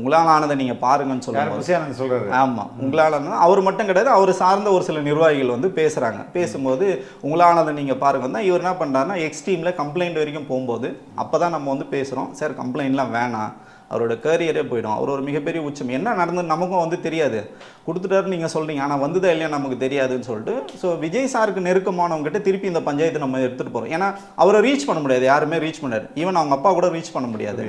உங்களால் ஆனதை நீங்கள் பாருங்கன்னு சொல்கிறாரு. ஆமாம், உங்களால் அவர் மட்டும் கிடையாது, அவர் சார்ந்த ஒரு சில நிர்வாகிகள் வந்து பேசுகிறாங்க. பேசும்போது உங்களானதை நீங்கள் பாருங்க தான் இவர் என்ன பண்ணுறாருன்னா எக்ஸ்ட்ரீமில் கம்ப்ளைண்ட் வரைக்கும் போகும்போது அப்போ தான் நம்ம வந்து பேசுகிறோம். சார் கம்ப்ளைண்ட்லாம் வேணாம், அவரோட கேரியரே போயிடும், அவர் ஒரு மிகப்பெரிய உச்சம், என்ன நடந்தது நமக்கும் வந்து தெரியாது, கொடுத்துட்டாரு நீங்கள் சொல்கிறீங்க ஆனால் வந்ததா இல்லையா நமக்கு தெரியாதுன்னு சொல்லிட்டு. ஸோ விஜய் சாருக்கு நெருக்கமானவங்ககிட்ட திருப்பி இந்த பஞ்சாயத்தை நம்ம எடுத்துகிட்டு போகிறோம். ஏன்னா அவரை ரீச் பண்ண முடியாது, யாருமே ரீச் பண்ணாரு, ஈவன் அவங்க அப்பா கூட ரீச் பண்ண முடியாது.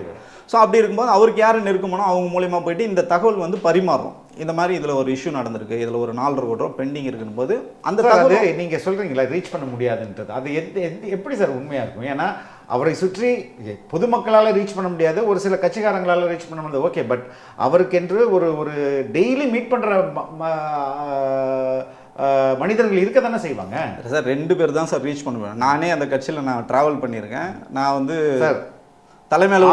ஸோ அப்படி இருக்கும்போது அவருக்கு யார் நெருக்கமானோ அவங்க மூலியமாக போயிட்டு இந்த தகவல் வந்து பரிமாறும். இந்த மாதிரி இதில் ஒரு இஷ்யூ நடந்திருக்கு, இதில் ஒரு 4.5 கோடி ரூபா பெண்டிங் இருக்குன்னு போது அந்த தகவல் நீங்கள் சொல்கிறீங்களா ரீச் பண்ண முடியாதுன்றது, அது எப்படி சார் உண்மையாக இருக்கும்? ஏன்னா அவரை சுற்றி பொதுமக்களால் ரீச் பண்ண முடியாது, ஒரு சில கட்சிக்காரங்களால் ரீச் பண்ண முடியாது, ஓகே. பட் அவருக்கென்று ஒரு டெய்லி மீட் பண்ணுற மனிதர்கள் இருக்க தானே செய்வாங்க சார். 2 பேர் தான் சார் ரீச் பண்ணுவேன். நானே அந்த கட்சியில் நான் ட்ராவல் பண்ணியிருக்கேன். நான் வந்து சார் தலைமையில்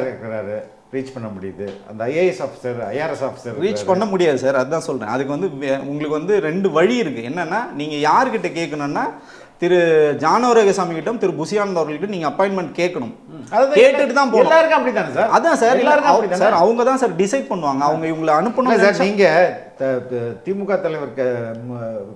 இருக்கிறாரு, ரீச் பண்ண முடியுது. அந்த IAS officer, IRS officer reach பண்ண முடியாது சார். அதுதான் சொல்கிறேன். அதுக்கு வந்து உங்களுக்கு வந்து 2 வழி இருக்குது. என்னென்னா நீங்கள் யார்கிட்ட கேட்கணுன்னா திரு ஜானவரகசாமி கிட்ட திரு புசியானந்த் அவர்கள்கிட்ட நீங்கள் அப்பாயின்மெண்ட் கேட்கணும். கேட்டுட்டு தான் போகணும். எல்லாருக்கும் அப்படி தானே சார்? அதான் சார், எல்லாருக்கும் சார் அவங்க தான் சார் டிசைட் பண்ணுவாங்க. அவங்க இவங்களை அனுப்பணும் சார். நீங்கள் திமுக தலைவர்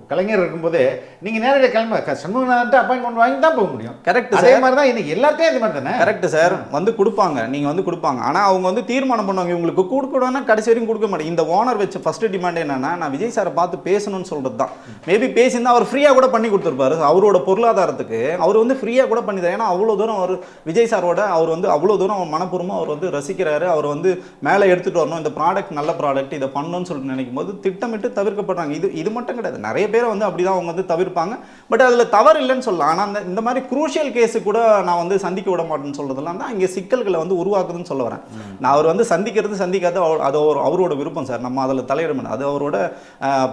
கலைஞர் இருக்கும்போதே நீங்கள் நேரடியாக கிளம்ப சண்முகநாதன் அப்பாயின்மெண்ட் வாங்கி தான் போக முடியும். கரெக்ட். அதே மாதிரி தான் இன்னைக்கு எல்லாத்தையும் அதே மாதிரி தானே? Correct sir. வந்து கொடுப்பாங்க, நீங்கள் வந்து கொடுப்பாங்க. ஆனால் அவங்க வந்து தீர்மானம் பண்ணுவாங்க இவங்களுக்கு கொடுக்கணும்னா கடைசி வரைக்கும் கொடுக்க மாட்டேன். இந்த ஓனர் வச்ச ஃபர்ஸ்ட் டிமாண்ட் என்னன்னா நான் விஜய் சாரை பார்த்து பேசணும்னு சொல்கிறது தான். மேபி பேசியிருந்தா அவர் ஃப்ரீயாக கூட பண்ணி கொடுத்துருப்பாரு. அவரோட பொருளாதாரத்துக்கு அவர் வந்து ஃப்ரீயாக கூட பண்ணி தரேன். ஏன்னா அவ்வளோ தூரம் அவர் விஜய் சாரோட அவர் வந்து அவ்வளோ தூரம் மனப்பூர்வமாக அவர் வந்து ரசிக்கிறாரு. அவர் வந்து மேலே எடுத்துகிட்டு வரணும், இந்த ப்ராடக்ட் நல்ல ப்ராடக்ட், இதை பண்ணணும்னு சொல்லிட்டு நினைக்கும் போது திட்டமிட்டு தவிர்க்கப்படுறாங்க. இது மட்டும் கிடையாது, நிறைய பேரை வந்து அப்படி தான் அவங்க வந்து தவிர்ப்பாங்க. பட் அதில் தவறு இல்லைன்னு சொல்லலாம். ஆனால் இந்த மாதிரி குரூஷியல் கேஸு கூட நான் வந்து சந்திக்க விட மாட்டேன்னு சொல்கிறதுலாம் தான் இங்கே சிக்கல்களை வந்து உருவாக்குதுன்னு சொல்ல வரேன். நான் அவர் வந்து சந்திக்காத அது அவரோட விருப்பம் சார். நம்ம அதில் தலையிட மாட்டோம், அது அவரோட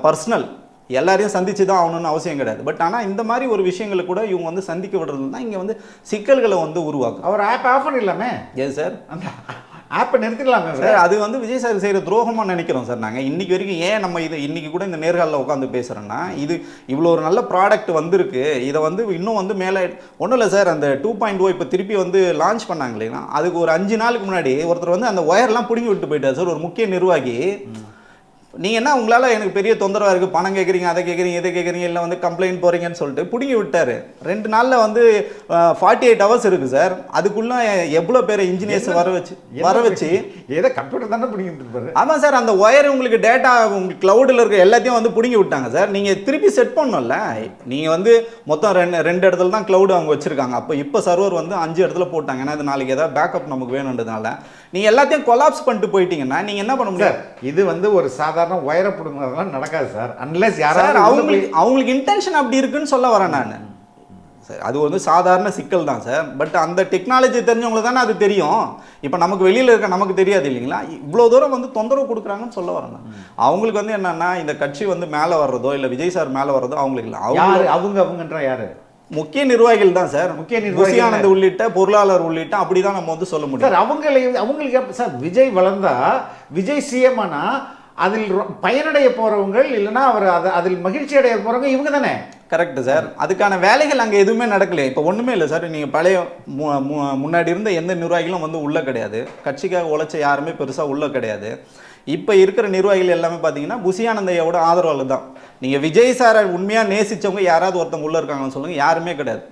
பர்சனல். எல்லாரையும் சந்திச்சு தான் ஆகணும்னு அவசியம் கிடையாது. பட் ஆனால் இந்த மாதிரி ஒரு விஷயங்களை கூட இவங்க வந்து சந்திக்க விடுறது தான் இங்கே வந்து சிக்கல்களை வந்து உருவாக்கும். அவர் ஆப் ஆஃப் பண்ணிடலாமே. ஏன் சார் அந்த ஆப்பை நிறுத்திடலாமே சார்? அது வந்து விஜய் சார் செய்கிற துரோகமாக நினைக்கிறோம் சார் நாங்கள். இன்றைக்கி வரைக்கும் ஏன் நம்ம இது இன்றைக்கி கூட இந்த நேர்காலில் உட்காந்து பேசுகிறோன்னா, இது இவ்வளோ ஒரு நல்ல ப்ராடக்ட் வந்திருக்கு, இதை வந்து இன்னும் வந்து மேலே ஒன்றும் இல்லை சார். அந்த 2.0 இப்போ திருப்பி வந்து லான்ச் பண்ணாங்க இல்லைங்களா, அதுக்கு ஒரு 5 நாளுக்கு முன்னாடி ஒருத்தர் வந்து அந்த ஒயர்லாம் பிடுங்கி விட்டு போயிட்டார் சார், ஒரு முக்கிய நிர்வாகி. நீங்கள் என்ன உங்களால் எனக்கு பெரிய தொந்தரவாக இருக்குது, பணம் கேட்குறீங்க, அதை கேட்குறீங்க, இதை கேட்குறீங்க, இல்லை வந்து கம்ப்ளைண்ட் போகிறீங்கன்னு சொல்லிட்டு பிடிங்கி விட்டார். 2 நாளில் வந்து 48 ஹவர்ஸ் இருக்குது சார். அதுக்குள்ளே எவ்வளோ பேர் இன்ஜினியர்ஸ் வர வச்சு ஏதோ கம்ப்யூட்டர் தானே பிடிங்கிட்டு. ஆமாம் சார், அந்த ஒயர் உங்களுக்கு டேட்டா உங்களுக்கு க்ளவுடில் இருக்க எல்லாத்தையும் வந்து பிடிங்கி விட்டாங்க சார். நீங்கள் திருப்பி செட் பண்ணணும்ல. நீங்கள் வந்து மொத்தம் 2 இடத்துல தான் க்ளவுடு அவங்க வச்சுருக்காங்க. இப்போ சர்வர் வந்து 5 இடத்துல போட்டாங்க. ஏன்னா இது நாளைக்கு ஏதாவது பேக்கப் நமக்கு வேணுன்றதுனால நீங்கள் எல்லாத்தையும் கொலாப்ஸ் பண்ணிட்டு போயிட்டீங்கன்னா நீங்கள் என்ன பண்ண முடியாது. இது வந்து ஒரு சாதாரண ஒயரை பிடுங்கிறதுலாம் நடக்காது சார். அன்லெஸ் யாராவது அவங்களுக்கு இன்டென்ஷன் அப்படி இருக்குன்னு சொல்ல வரேன் நான் சார். அது வந்து சாதாரண சிக்கல் தான் சார். பட் அந்த டெக்னாலஜி தெரிஞ்சவங்களுக்கு தானே அது தெரியும். இப்போ நமக்கு வெளியில் இருக்க நமக்கு தெரியாது இல்லைங்களா. இவ்வளோ தூரம் வந்து தொந்தரவு கொடுக்குறாங்கன்னு சொல்ல வரேன் நான். அவங்களுக்கு வந்து என்னன்னா இந்த கட்சி வந்து மேலே வர்றதோ இல்லை விஜய் சார் மேலே வர்றதோ அவங்களுக்கு இல்லை. அவங்கன்றா யாரு? முக்கிய நிர்வாகிகள் தான் சார். முக்கிய நிர்வாகிகள் உள்ளிட்ட பொருளாளர் உள்ளிட்ட அப்படிதான் நம்ம வந்து சொல்ல முடியும் சார். அவங்களுக்கு சார் விஜய் வளர்ந்தா, விஜய் சிஎம் ஆனா அதில் பயனடைய போறவங்க இல்லைன்னா அவர் அதில் மகிழ்ச்சி அடைய போறவங்க இவங்க தானே. Correct sir. அதுக்கான வேலைகள் அங்கே எதுவுமே நடக்கலையே. இப்போ ஒன்றுமே இல்லை சார். நீங்கள் பழைய முன்னாடி இருந்த எந்த நிர்வாகிகளும் வந்து உள்ளே கிடையாது. கட்சிக்காக உழைச்ச யாருமே பெருசாக உள்ளே கிடையாது. இப்போ இருக்கிற நிர்வாகிகள் எல்லாமே பார்த்தீங்கன்னா புசியானந்தையோட ஆதரவாளர் தான். நீங்கள் விஜய் சாரை உண்மையாக நேசித்தவங்க யாராவது ஒருத்தவங்க உள்ளே இருக்காங்கன்னு சொல்லுங்கள், யாருமே கிடையாது.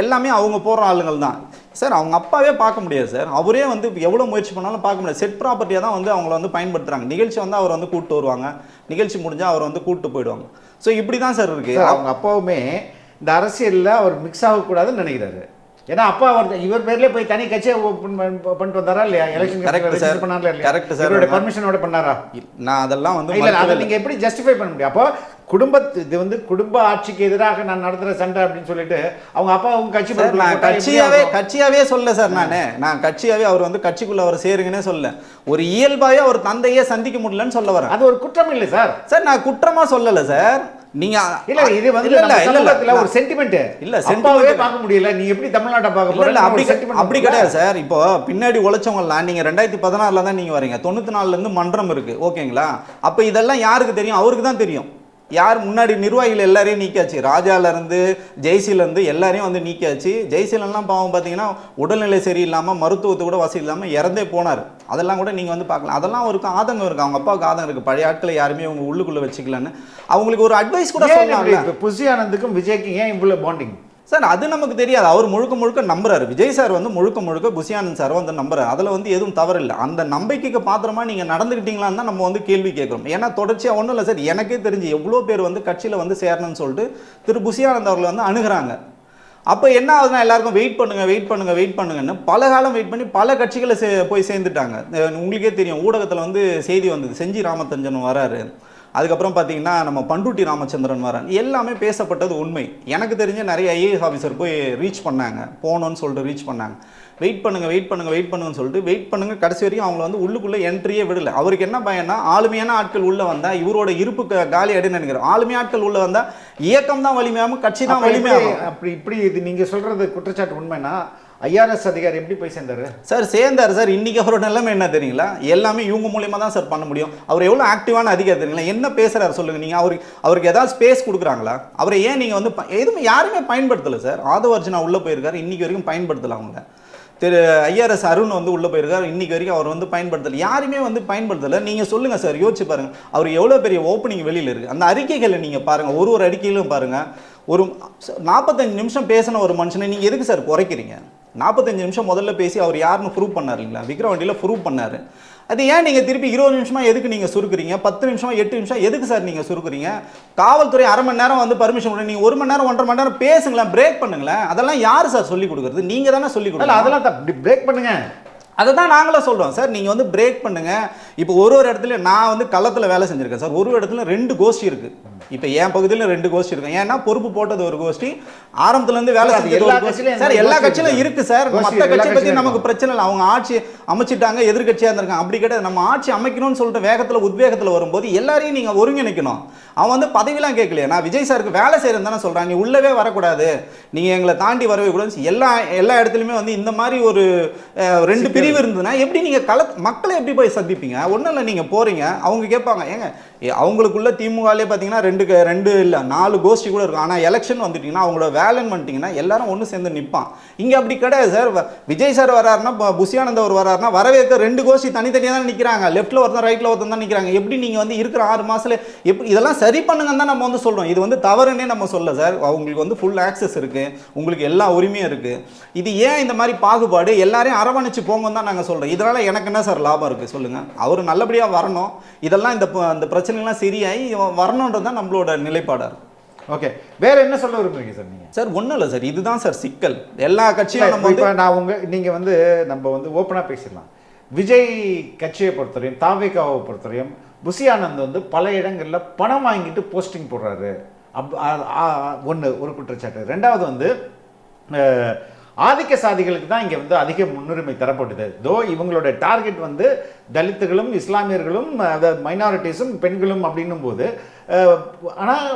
எல்லாமே அவங்க போகிற ஆளுங்கள் தான் சார். அவங்க அப்பாவே பார்க்க முடியாது சார். அவரே வந்து எவ்வளோ முயற்சி பண்ணாலும் பார்க்க முடியாது. செட் ப்ராப்பர்ட்டியாக தான் வந்து அவங்கள வந்து பயன்படுத்துகிறாங்க. நிகழ்ச்சி வந்து அவர் வந்து கூப்பிட்டு வருவாங்க, நிகழ்ச்சி முடிஞ்சால் அவர் வந்து கூப்பிட்டு போயிடுவாங்க. ஸோ இப்படி தான் சார் இருக்குது. அவங்க அப்பாவுமே இந்த அரசியலில் அவர் மிக்ஸ் ஆகக்கூடாதுன்னு நினைக்கிறாரு. ஏன்னா அப்பா அவர் இவர் பேர்லேயே போய் தனி கட்சியை பண்ணிட்டு வந்தாரா இல்லையா? எலெக்ஷன் பண்ணாரா இல்லையா? Correct sir. பர்மிஷனோட பண்ணாரா? நான் அதெல்லாம் வந்து இல்லை, அதை நீங்கள் எப்படி ஜஸ்டிஃபை பண்ண முடியும்? அப்போ இது வந்து குடும்ப ஆட்சிக்கு எதிராக நான் நடத்துகிற சண்டை அப்படின்னு சொல்லிட்டு அவங்க அப்பா அவங்க கட்சியாவே சொல்ல சார். நான் கட்சியாவே அவர் வந்து கட்சிக்குள்ள அவர் சேருங்கன்னே சொல்ல. ஒரு இயல்பாவே அவர் தந்தையே சந்திக்க முடியலன்னு சொல்ல வரேன். அது ஒரு குற்றம் இல்லை சார். சார் நான் குற்றமா சொல்லலை சார். நீங்க இல்ல இது வந்து இல்ல ஒரு சென்டிமெண்ட் இல்ல சென்டிமென்ட்டே பார்க்க முடியல. நீ எப்படி தமிழ்நாட்டை பார்க்க போற? இல்ல அப்படி கிடையாது சார். இப்போ பின்னாடி உழைச்சவங்கலாம் நீங்க 2016ல தான் நீங்க வரீங்க. 94ல இருந்து மன்றம் இருக்கு ஓகேங்களா? அப்ப இதெல்லாம் யாருக்கு தெரியும்? அவருக்கு தான் தெரியும். யார் முன்னாடி நிர்வாகிகள் எல்லாரையும் நீக்கியாச்சு. ராஜால இருந்து ஜெய்சில இருந்து எல்லாரையும் வந்து நீக்கியாச்சு. ஜெய்சிலெல்லாம் பாவம் பார்த்தீங்கன்னா உடல்நிலை சரியில்லாமல் மருத்துவத்தை கூட வசதி இல்லாமல் இறந்தே போனார். அதெல்லாம் கூட நீங்கள் வந்து பார்க்கலாம். அதெல்லாம் அவருக்கு ஆதங்கம் இருக்குது, அவங்க அப்பாவுக்கு ஆதங்கம் இருக்குது. பழைய ஆட்களை யாருமே அவங்க உள்ளுக்குள்ளே வச்சுக்கலன்னு அவங்களுக்கு ஒரு அட்வைஸ் கூட சொல்லலாம். புஷி ஆனந்துக்கும் விஜய்க்கு ஏன் இவ்வளோ பாண்டிங் சார்? அது நமக்கு தெரியாது. அவர் முழுக்க நம்புறாரு. விஜய் சார் வந்து முழுக்க புஷி ஆனந்த் சார் வந்து நம்புறாரு. அதில் வந்து எதுவும் தவறு இல்லை. அந்த நம்பிக்கைக்கு பாத்திரமா நீங்கள் நடந்துக்கிட்டீங்களான்னு தான் நம்ம வந்து கேள்வி கேட்குறோம். ஏன்னா தொடர்ச்சியாக ஒன்றும் இல்லை சார், எனக்கே தெரிஞ்சு எவ்வளோ பேர் வந்து கட்சியில் வந்து சேரணும்னு சொல்லிட்டு திரு புஷி ஆனந்த் அவர்களை வந்து அணுகிறாங்க. அப்போ என்ன ஆகுதுன்னா எல்லாருக்கும் வெயிட் பண்ணுங்கன்னு பல காலம் வெயிட் பண்ணி பல கட்சிகளை போய் சேர்ந்துட்டாங்க. உங்களுக்கே தெரியும், ஊடகத்தில் வந்து செய்தி வந்தது, செஞ்சி ராமச்சந்திரன் வராரு, அதுக்கப்புறம் பார்த்தீங்கன்னா நம்ம பண்டூட்டி ராமச்சந்திரன் வரான். எல்லாமே பேசப்பட்டது உண்மை. எனக்கு தெரிஞ்ச நிறைய ஐஏஎஸ் ஆஃபீஸர் போய் ரீச் பண்ணாங்க, போகணுன்னு சொல்லிட்டு ரீச் பண்ணாங்க. வெயிட் பண்ணுங்கன்னு சொல்லிட்டு வெயிட் பண்ணுங்க. கடைசி வரைக்கும் அவங்கள வந்து உள்ளுக்குள்ளே என்ட்ரியே விடலை. அவருக்கு என்ன பயன்னா, ஆளுமையான ஆட்கள் உள்ளே வந்தால் இவரோட இருப்பு காலி ஆயிடுன்னு நினைக்கிறோம். ஆளுமையான ஆட்கள் உள்ளே வந்தால் இயக்கம் தான் வலிமையாகும், கட்சி தான் வலிமையாகும். இப்படி இது நீங்கள் சொல்கிறது குற்றச்சாட்டு உண்மைன்னா ஐஆர்எஸ் அதிகாரி எப்படி போய் சேர்ந்தாரு சார்? சேர்ந்தார் சார். இன்னைக்கு அவரோட நிலைமை என்ன தெரியுங்களா? எல்லாமே இவங்க மூலியமாக தான் சார் பண்ண முடியும். அவர் எவ்வளோ ஆக்டிவான அதிகாரி தெரியுங்களா? என்ன பேசுகிறாரு சொல்லுங்கள் நீங்கள். அவருக்கு ஏதாவது ஸ்பேஸ் கொடுக்குறாங்களா? அவரை ஏன் நீங்கள் வந்து எதுவுமே யாருமே பயன்படுத்தலை சார். ஆதவ அர்ஜுனா உள்ளே போயிருக்காரு, இன்னைக்கு வரைக்கும் பயன்படுத்தலை. அவங்க திரு ஐஆர்எஸ் அருண் வந்து உள்ளே போயிருக்காரு, இன்னைக்கு வரைக்கும் அவர் வந்து பயன்படுத்தலை. யாருமே வந்து பயன்படுத்தலை. நீங்கள் சொல்லுங்கள் சார், யோசிச்சு பாருங்கள். அவர் எவ்வளோ பெரிய ஓப்பனிங் வெளியில் இருக்குது. அந்த அறிக்கைகளை நீங்கள் பாருங்கள், ஒரு அறிக்கையிலும் பாருங்கள். ஒரு 45 நிமிஷம் பேசின ஒரு மனுஷனை நீங்கள் எதுக்கு சார் குறைக்கிறீங்க? 45 நிமிஷம் முதல்ல பேசி அவர் யாருன்னு ப்ரூவ் பண்ணார் இல்லைங்களா? விக்ரவாண்டியில் ப்ரூவ் பண்ணார். அது ஏன் நீங்கள் திருப்பி 20 நிமிஷமா எதுக்கு நீங்கள் சுருக்குறீங்க? 10 நிமிஷமா 8 நிமிஷம் எதுக்கு சார் நீங்கள் சுருக்குறீங்க? காவல்துறை அரை மணி நேரம் வந்து பர்மிஷன் கொடுங்க, நீங்கள் 1 மணி நேரம் 1.5 மணி நேரம் பேசுங்களேன், பிரேக் பண்ணுங்களேன். அதெல்லாம் யார் சார் சொல்லி கொடுக்குறது? நீங்கள் தானே சொல்லி கொடுங்க. அதெல்லாம் பிரேக் பண்ணுங்க. அதை தான் நாங்களும் சொல்கிறோம் சார். நீங்கள் வந்து பிரேக் பண்ணுங்கள். இப்போ ஒரு இடத்துல நான் வந்து களத்தில் வேலை செஞ்சுருக்கேன் சார். ஒரு இடத்துல 2 கோஷ்டி இருக்குது. இப்போ என் பகுதியில் 2 கோஷ்டி இருக்கு. ஏன்னா பொறுப்பு போட்டது ஒரு கோஷ்டி, ஆரம்பத்துலேருந்து வேலை செஞ்சது சார். எல்லா கட்சியிலும் இருக்குது சார். மற்ற கட்சி பற்றி நமக்கு பிரச்சனை இல்லை. அவங்க ஆட்சி அமைச்சிட்டாங்க, எதிர்கட்சியாக இருந்திருக்காங்க. அப்படி கிடையாது. நம்ம ஆட்சி அமைக்கணும்னு சொல்லிட்டு வேகத்தில் உத்வேகத்தில் வரும்போது எல்லாரையும் நீங்கள் ஒருங்கிணைக்கணும். அவன் வந்து பதவியெலாம் கேட்கலையே. நான் விஜய் சாருக்கு வேலை செய்கிறேன்னு தானே சொல்கிறாங்க. நீ உள்ளவே வரக்கூடாது, நீங்கள் எங்களை தாண்டி வரவே கூடாது. எல்லா இடத்துலையுமே வந்து இந்த மாதிரி ஒரு 2 பிரிவு இருந்ததுன்னா எப்படி நீங்கள் மக்களை எப்படி போய் சந்திப்பீங்க? ஒன்றும் இல்லை, நீங்கள் போகிறீங்க, அவங்க கேட்பாங்க. ஏங்க அவங்களுக்குள்ள திமுகலே பார்த்தீங்கன்னா 2 இல்லை 4 கோஷ்டி கூட இருக்கும். ஆனால் எலெக்ஷன் வந்துட்டிங்கன்னா அவங்களோட வேலைன்னு பண்ணிட்டீங்கன்னா எல்லாரும் ஒன்று சேர்ந்து நிற்பான். இங்கே அப்படி கிடையாது சார். விஜய் சார் வராருன்னா, புஷி ஆனந்த் அவர் வராருன்னா வரவேற்க 2 கோஷ்டி தனித்தனியாக தான் நிற்கிறாங்க. லெஃப்ட்டில் ஒருத்தன் ரைட்டில் ஒருத்தன் தான் நிற்கிறாங்க. எப்படி நீங்கள் வந்து இருக்கிற 6 மாதத்துல எப்படி இதெல்லாம் சரி பண்ணுங்கன்னு தான் நம்ம வந்து சொல்கிறோம். இது வந்து தவறுன்னே நம்ம சொல்ல சார். அவங்களுக்கு வந்து ஃபுல் ஆக்சஸ் இருக்குது, உங்களுக்கு எல்லா உரிமையும் இருக்குது. இது ஏன் இந்த மாதிரி பாகுபாடு? எல்லாரையும் அரவணைச்சு போங்கன்னு தான் நாங்கள் சொல்கிறோம். இதனால் எனக்கு என்ன சார் லாபம் இருக்குது சொல்லுங்கள்? அவர் நல்லபடியாக வரணும். இதெல்லாம் இந்த பிரச்சனைலாம் சரியாகி வரணுன்றது தான் நம்மளோட நிலைப்பாடாக இருக்கும். ஓகே, வேற என்ன சொல்ல விரும்புறீங்க சார் நீங்கள்? சார் ஒன்றும் இல்லை சார், இதுதான் சார் சிக்கல். எல்லா கட்சியும் நம்ம இப்போ நீங்கள் வந்து நம்ம வந்து ஓப்பனாக பேசிடலாம். விஜய் கட்சியை பொறுத்தவரையும், தாவேகாவை பொறுத்தவரையும் புஷி ஆனந்த் வந்து பல இடங்களில் பணம் வாங்கிட்டு போஸ்டிங் போடுறாரு. ஒரு குற்றச்சாட்டு. ரெண்டாவது வந்து ஆதிக்க சாதிகளுக்கு தான் இங்கே வந்து அதிக முன்னுரிமை தரப்படுது. இவங்களோட டார்கெட் வந்து தலித்துகளும் இஸ்லாமியர்களும் மைனாரிட்டிஸும் பெண்களும் அப்படின்னும் போது, ஆனால்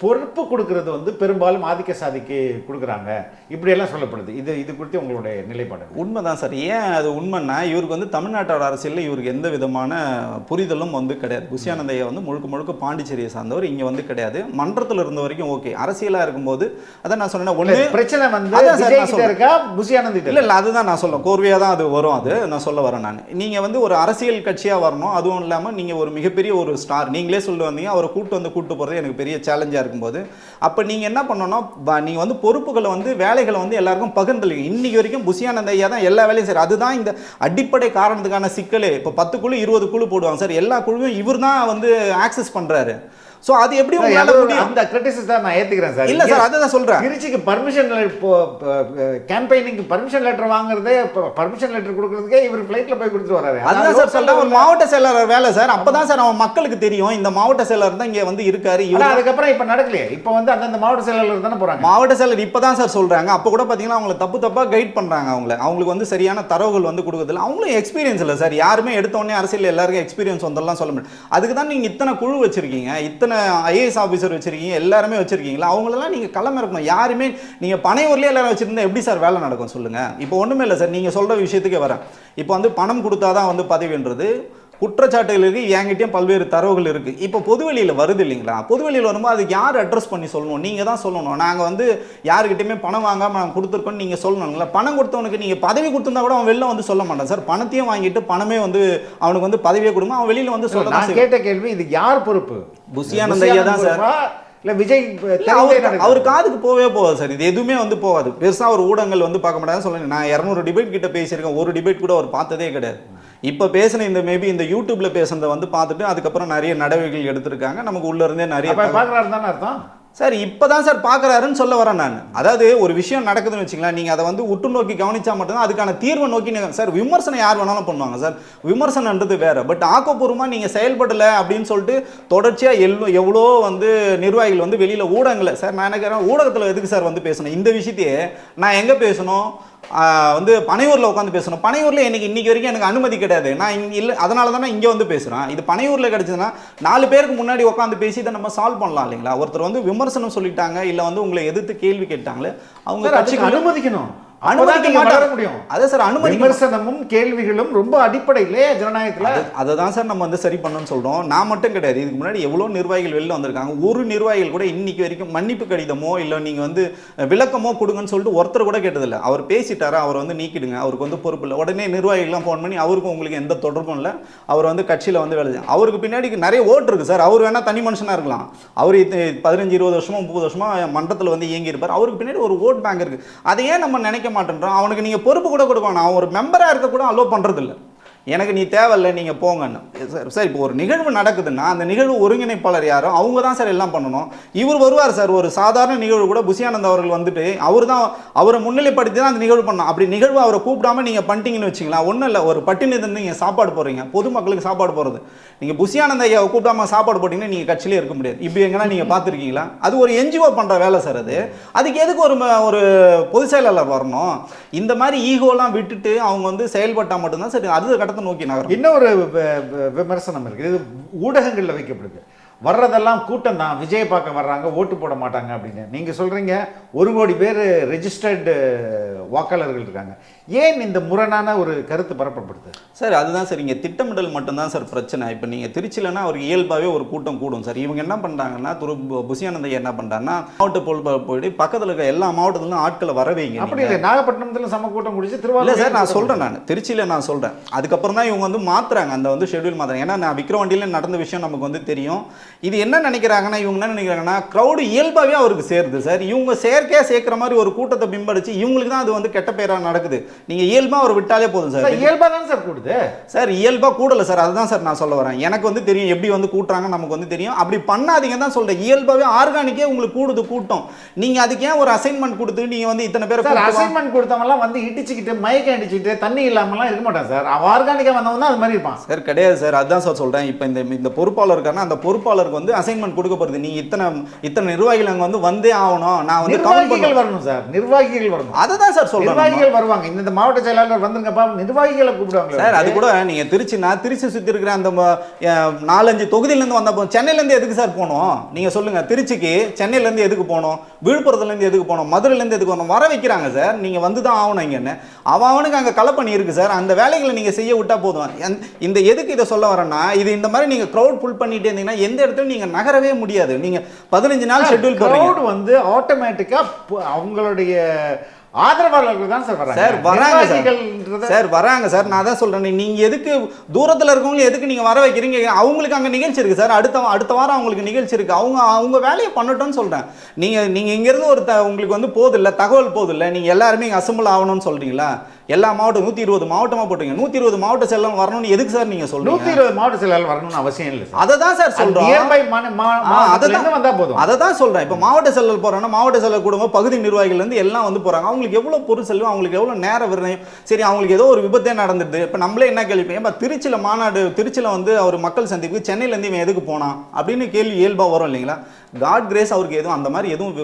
பொறுப்பு கொடுக்கறது வந்து பெரும்பாலும் ஆதிக்க சாதிக்கு கொடுக்குறாங்க, இப்படியெல்லாம் சொல்லப்படுது. இது குறித்து உங்களுடைய நிலைப்பாடு? உண்மைதான் சார். ஏன் அது உண்மைன்னா, இவருக்கு வந்து தமிழ்நாட்டோட அரசியலில் இவருக்கு எந்த விதமான புரிதலும் வந்து கிடையாது. புஷி ஆனந்த் ஐயா வந்து முழுக்க பாண்டிச்சேரியை சார்ந்தவர், இங்கே வந்து கிடையாது. மன்றத்தில் இருந்த வரைக்கும் ஓகே. அரசியலாக இருக்கும்போது அதான் நான் சொன்னேன், ஒன்று பிரச்சனை வந்து புஷி ஆனந்த் இல்லை, அதுதான் நான் சொல்லுவேன். கோர்வையாக தான் அது வரும். அது நான் சொல்ல வரேன். நான் நீங்கள் வந்து ஒரு அரசியல் கட்சியாக வரணும். அதுவும் இல்லாமல் நீங்கள் ஒரு மிகப்பெரிய ஒரு ஸ்டார், நீங்களே சொல்லி வந்தீங்க, அவரை கூட்டு போகிறது எனக்கு பெரிய சேலஞ்சாக இருக்கும்போது, அப்போ நீங்கள் என்ன பண்ணணும், நீங்கள் வந்து பொறுப்புகளை வந்து வேலைகளை வந்து எல்லாருக்கும் பகிர்ந்துலீங்க. இன்னைக்கு வரைக்கும் புஷி ஆனந்த் ஐயா தான் எல்லா வேலையும் சார். அதுதான் இந்த அடிப்படை காரணத்துக்கான சிக்கலே. இப்போ 10 குழு 20 குழு போடுவாங்க சார். எல்லா குழுவையும் இவர் தான் வந்து ஆக்சஸ் பண்ணுறாரு. ஸோ அது எப்படி உங்களால முடியும்? அந்த கிரிட்டிசிசம் தான் நான் ஏத்துக்கிறேன் சார். இல்ல சார், அதுதான் சொல்றேன். திருச்சிக்கு பர்மிஷன் கேம்பெயினிங்க்கு பர்மிஷன் லெட்டர் வாங்குறதே, பர்மிஷன் லெட்டர் கொடுக்கறதுக்கே இவர் ஃளைட்ல போய் கொடுத்துட்டு வராரு. அதுதான் சார் சொல்றேன், ஒரு மாவட்ட செயலாளர் வேலை சார். அப்பதான் சார் அவன் மக்களுக்கு தெரியும் இந்த மாவட்ட செயலாளர் தான் இங்க வந்து இருக்காரு. அதுக்கப்புறம் இப்ப நடக்கலையே. இப்ப வந்து அந்த மாவட்ட செயலாளர் தானே போறாங்க. மாவட்ட செயலர் இப்பதான் சார் சொல்றாங்க. அப்ப கூட பாத்தீங்கன்னா அவங்களை தப்பா கைட் பண்றாங்க. அவங்களுக்கு வந்து சரியான தரவுகள் வந்து கொடுக்கறதில்ல. அவங்களும் எக்ஸ்பீரியன்ஸ் இல்லை சார். யாருமே எடுத்த உடனே அரசியல் எல்லாருக்கும் எக்ஸ்பீரியன்ஸ் வந்தெல்லாம் சொல்ல முடியும். அதுக்கு தான் நீங்க இத்தனை குழு வச்சிருக்கீங்க, இத்தனை இத்தனை ஐஏஎஸ் ஆஃபீஸர் வச்சிருக்கீங்க, எல்லாருமே வச்சிருக்கீங்களா, அவங்களெல்லாம் நீங்கள் களம் இறக்கணும். யாருமே நீங்கள் பனையூர்லேயே எல்லாரும் வச்சிருந்தா எப்படி சார் வேலை நடக்கும் சொல்லுங்கள்? இப்போ ஒன்றுமே இல்லை சார், நீங்கள் சொல்கிற விஷயத்துக்கே வரேன். இப்போ வந்து பணம் கொடுத்தா தான் வந்து பதவின்றது குற்றச்சாட்டுகள் இருக்குது, என்கிட்டயும் பல்வேறு தரவுகள் இருக்குது. இப்போ பொதுவெளியில் வருது இல்லைங்களா, பொதுவெளியில் வரும்போது அதுக்கு யார் அட்ரஸ் பண்ணி சொல்லணும்? நீங்கள் தான் சொல்லணும். நாங்கள் வந்து யாருக்கிட்டையுமே பணம் வாங்காமல் நாங்கள் கொடுத்துருக்கோன்னு நீங்கள் சொல்லணுங்களா? பணம் கொடுத்தவனுக்கு நீங்கள் பதவி கொடுத்துருந்தா கூட அவன் வெளில வந்து சொல்ல மாட்டான் சார். பணத்தையும் வாங்கிட்டு பணமே வந்து அவனுக்கு வந்து பதவியை கொடுங்க, அவன் வெளியில் வந்து சொல்ல. நான் கேட்ட கேள்வி, இது யார் பொறுப்பு? புஷியானந்த் ஐயா தான் சார். இல்லை விஜய் அவர் காதுக்கு போவே போகாது சார், இது எதுவுமே வந்து போகாது. பெருசாக ஒரு ஊடகங்கள் வந்து பார்க்க மாட்டாங்க சொல்லுங்க. நான் 200 டிபேட் கிட்ட பேசியிருக்கேன், ஒரு டிபேட் கூட அவர் பார்த்ததே கிடையாது. இப்போ பேசின இந்த மேபி இந்த யூடியூப்ல பேசுனதை வந்து பார்த்துட்டு அதுக்கப்புறம் நிறைய நடவடிக்கைகள் எடுத்திருக்காங்க. நமக்கு உள்ள இருந்தே நிறைய பார்க்குறாரு தானே அர்த்தம் சார். இப்போதான் சார் பார்க்குறாருன்னு சொல்ல வரேன் நான். அதாவது ஒரு விஷயம் நடக்குதுன்னு வச்சுங்களேன், நீங்கள் அதை வந்து உற்று நோக்கி கவனிச்சா மட்டும்தான் அதுக்கான தீர்வை நோக்கி சார். விமர்சனம் யார் வேணாலும் பண்ணுவாங்க சார், விமர்சனன்றது வேற. பட் ஆக்கப்பூர்வமாக நீங்கள் செயல்படலை அப்படின்னு சொல்லிட்டு தொடர்ச்சியாக எவ்வளோ வந்து நிர்வாகிகள் வந்து வெளியில் ஊடகங்களை சார், நான் நினைக்கிறேன் ஊடகத்தில் எதுக்கு சார் வந்து பேசணும் இந்த விஷயத்தையே? நான் எங்கே பேசணும் வந்து பனையூரில் உட்காந்து பேசணும். பனையூரில் இன்னைக்கு வரைக்கும் எனக்கு அனுமதி கிடையாது. நான் இங்கே இல்லை, அதனால தான் நான் இங்கே வந்து பேசுகிறேன். இது பனையூரில் கிடைச்சதுன்னா 4 பேருக்கு முன்னாடி உட்காந்து பேசி இதை நம்ம சால்வ் பண்ணலாம் இல்லைங்களா? ஒருத்தர் வந்து விமர்சனம் சொல்லிட்டாங்க, இல்லை வந்து உங்களை எதிர்த்து கேள்வி கேட்டாங்களே, அவங்க கட்சிக்கு அனுமதிக்கணும். விமர்சனமும் கேள்விகளும் ரொம்ப அடிப்படையிலே ஜனநாயகத்துல அதை தான் சார் நம்ம வந்து சரி பண்ணணும்னு சொல்றோம். நான் மட்டும் கிடையாது, இதுக்கு முன்னாடி எவ்வளவு நிர்வாகிகள் வெளில வந்திருக்காங்க. ஒரு நிர்வாகிகள் கூட இன்னைக்கு வரைக்கும் மன்னிப்பு கடிதமோ இல்லை நீங்க வந்து விளக்கமோ கொடுங்கன்னு சொல்லிட்டு ஒருத்தர் கூட கேட்டதில்லை. அவர் பேசிட்டாரா, அவர் வந்து நீக்கிடுங்க, அவருக்கு வந்து பொறுப்பு இல்லை. உடனே நிர்வாகிகள்லாம் ஃபோன் பண்ணி அவருக்கும் உங்களுக்கு எந்த தொடர்பும் இல்லை, அவர் வந்து கட்சியில் வந்து வேலை செய்யும். அவருக்கு பின்னாடி நிறைய ஓட்டு இருக்கு சார். அவர் வேணா தனி மனுஷனா இருக்கலாம், அவர் 15-20 வருஷமா 30 வருஷமா மன்றத்தில் வந்து இயங்கி இருப்பார். அவருக்கு பின்னாடி ஒரு ஓட் பேங்க் இருக்கு. அதை ஏன் நம்ம நினைக்க மாட்டேன்றோம்? அவனுக்கு நீங்க பொறுப்பு கூட கொடுக்கணும். அவன் ஒரு மெம்பரா இருக்க கூட அலோ பண்றது இல்லை. எனக்கு நீ தேவையில்லை, நீங்க போங்கன்னு சார். இப்போ ஒரு நிகழ்வு நடக்குதுன்னா அந்த நிகழ்வு ஒருங்கிணைப்பாளர் யாரோ அவங்க தான் சார் எல்லாம் பண்ணணும். இவர் வருவார் சார், ஒரு சாதாரண நிகழ்வு கூட புஷியானந்த் அவர்கள் வந்துட்டு அவரை முன்னிலைப்படுத்தி தான் அந்த நிகழ்வு பண்ணணும். அப்படி நிகழ்வு அவரை கூப்பிடாம நீங்க பண்ணிட்டீங்கன்னு வச்சுங்களா, ஒன்றும் இல்லை, ஒரு பட்டினி நீங்க சாப்பாடு போடுறீங்க, பொதுமக்களுக்கு சாப்பாடு போடுறது. நீங்க புஷியானந்த் ஐயாவை கூப்பிடாம சாப்பாடு போட்டீங்கன்னா நீங்க கட்சியிலே இருக்க முடியாது. இப்படி எங்கன்னா நீங்க பார்த்துருக்கீங்களா? அது ஒரு என்ஜிஓ பண்ற வேலை சார். அதுக்கு எதுக்கு ஒரு பொதுச் செயலாளர் வரணும்? இந்த மாதிரி ஈகோலாம் விட்டுட்டு அவங்க வந்து செயல்பட்டா மட்டும்தான் சரி அடுத்த கட்டத்தை நோக்கி நகரும். இன்னொரு விமர்சனம் இருக்குது, இது ஊடகங்களில் வைக்கப்படுது. வர்றதெல்லாம் கூட்டம் தான், விஜய் பார்க்க வர்றாங்க, ஓட்டு போட மாட்டாங்க அப்படின்னு நீங்க சொல்றீங்க. 1 கோடி பேர் ரெஜிஸ்டர்டு வாக்காளர்கள் இருக்காங்க. ஏன் இந்த முரணான ஒரு கருத்து பரப்பப்படுது சார்? அதுதான் சார், இங்கே திட்டமிடல் மட்டும்தான் சார் பிரச்சனை. இப்போ நீங்கள் திருச்சியிலனா அவருக்கு இயல்பாகவே ஒரு கூட்டம் கூடும் சார். இவங்க என்ன பண்ணுறாங்கன்னா, புஷியானந்த் என்ன பண்ணுறாங்கன்னா, மாவட்ட பொருள் போயிட்டு பக்கத்தில் இருக்க எல்லா மாவட்டத்திலும் ஆட்களை வர வைங்க. அப்படி இல்லை, நாகப்பட்டினத்தில் சம கூட்டம் முடிச்சு திருவாரூர் சார் நான் சொல்கிறேன், நான் திருச்சியில் நான் சொல்கிறேன். அதுக்கப்புறம் தான் இவங்க வந்து மாற்றுறாங்க, அந்த வந்து ஷெட்யூல் மாற்றுறாங்க. ஏன்னா நான் விக்ரவாண்டியில் நடந்த விஷயம் நமக்கு வந்து தெரியும். இது என்ன நினைக்கிறாங்கன்னா, இவங்க என்ன நினைக்கிறாங்கன்னா, க்ரௌடு இயல்பாகவே அவருக்கு சேருது சார். இவங்க செயற்கையாக சேர்க்குற மாதிரி ஒரு கூட்டத்தை பிம்படிச்சு இவங்களுக்கு தான் அது வந்து கெட்ட பேராக நடக்குது. நீங்க இயல்பா அவர் விட்டாலே போதும் சார். இயல்பா தான் சார் கூடுது சார், இயல்பா கூடல சார். அதுதான் சார் நான் சொல்ல வரேன். எனக்கு வந்து தெரியும் எப்படி வந்து கூட்டுறாங்க, நமக்கு வந்து தெரியும். அப்படி பண்ணாதீங்க தான் சொல்றேன். இயல்பாவே ஆர்கானிக்கே உங்களுக்கு கூடுது கூட்டம். நீங்க அதுக்கு ஏன் ஒரு அசைன்மெண்ட் கொடுத்து நீங்க வந்து இத்தனை பேர் சார் அசைன்மெண்ட் கொடுத்தவங்கலாம் வந்து இடிச்சுக்கிட்டு மயக்கம் அடிச்சுக்கிட்டு தண்ணி இல்லாமலாம் இருக்க மாட்டான் சார். அவன் ஆர்கானிக்கா வந்தவங்க தான் அது மாதிரி இருப்பான் சார். கிடையாது சார், அதுதான் சார் சொல்றேன். இப்போ இந்த பொறுப்பாளர் இருக்காருன்னா அந்த பொறுப்பாளருக்கு வந்து அசைன்மெண்ட் கொடுக்க போறது. நீங்க இத்தனை நிர்வாகிகள் அங்க வந்து வந்தே ஆகணும். நான் வந்து நிர்வாகிகள் வரணும் சார், நிர்வாகிகள் வரணும். அதுதான் சார் சொல்றேன். நிர்வாகிகள் வருவாங்க. இந்த மாவட்ட செயலாளர் வந்துருங்கப்பா, நிர்வாகிகளை கூப்பிடுவாங்க சார். அது கூட நீங்க திருச்சி சுத்தி இருக்கிற அந்த 4-5 தொகுதியில இருந்து வந்த சென்னையில இருந்து எதுக்கு சார் போனோம்? நீங்க சொல்லுங்க. திருச்சிக்கு சென்னையில இருந்து எதுக்கு போனோம்? விழுப்புரத்துல இருந்து எதுக்கு போனோம்? மதுரையில இருந்து எதுக்கு போனோம்? வர வைக்கிறாங்க சார். நீங்க வந்து தான் ஆகணும். இங்கன்னு அவனுக்கு அங்க கலப்பணி இருக்கு சார். அந்த வேலைகளை நீங்க செய்ய விட்டா போதும். இந்த எதுக்கு இதை சொல்ல வரேன்னா, இது இந்த மாதிரி நீங்க க்ரௌட் புல் பண்ணிட்டே இருந்தீங்கன்னா எந்த இடத்துல நீங்க நகரவே முடியாது. நீங்க 15 நாள் ஷெட்யூல் க்ரௌட் வந்து ஆட்டோமேட்டிக்கா அவங்களுடைய ஆதரவாளர்கள் தான் சார் வராங்க. சார் வராங்க சார், வராங்க சார். நான் தான் சொல்றேன், நீங்க எதுக்கு தூரத்துல இருக்கவங்க எதுக்கு நீங்க வர வைக்கிறீங்க? அவங்களுக்கு அங்க நிகழ்ச்சி இருக்கு சார். அடுத்த வாரம் அவங்களுக்கு நிகழ்ச்சி இருக்கு. அவங்க வேலையை பண்ணட்டும்னு சொல்றேன். நீங்க இங்க இருந்து உங்களுக்கு வந்து போதில்லை, தகவல் போதில்லை, நீங்க எல்லாருமே இங்க அசம்பிள் ஆகணும்னு சொல்றீங்களா? எல்லா மாவட்டம் 120 மாவட்டமா போட்டீங்க. 120 மாவட்ட செயலாளர் வரணும்னு எதுக்கு சார் நீங்க சொல்றீங்க? 120 மாவட்ட செயலாளர் வரணும்னு அவசியம் இல்லை. அதை தான் சார் சொல்றோம். வந்தா போதும். அதை தான் சொல்றேன். இப்போ மாவட்ட செயலாளர் போறாங்கன்னா மாவட்ட செயலாளர் கூடுங்க, பகுதி நிர்வாகிகள் இருந்து எல்லாம் வந்து போறாங்க. அவங்களுக்கு எவ்வளவு பொருள் செல்வம், அவங்களுக்கு எவ்வளவு நேர விரயம். சரி, அவங்களுக்கு ஏதோ ஒரு விபத்தே நடந்துடுது. இப்போ நம்மளே என்ன கேள்வி, திருச்சியில மாநாடு, திருச்சியில வந்து அவர் மக்கள் சந்திப்பு, சென்னையில இருந்து இவன் எதுக்கு போனான் அப்படின்னு கேள்வி இயல்பா வரும் இல்லைங்களா? காட் கிரேஸ் அவருக்கு எதுவும் அந்த மாதிரி எதுவும்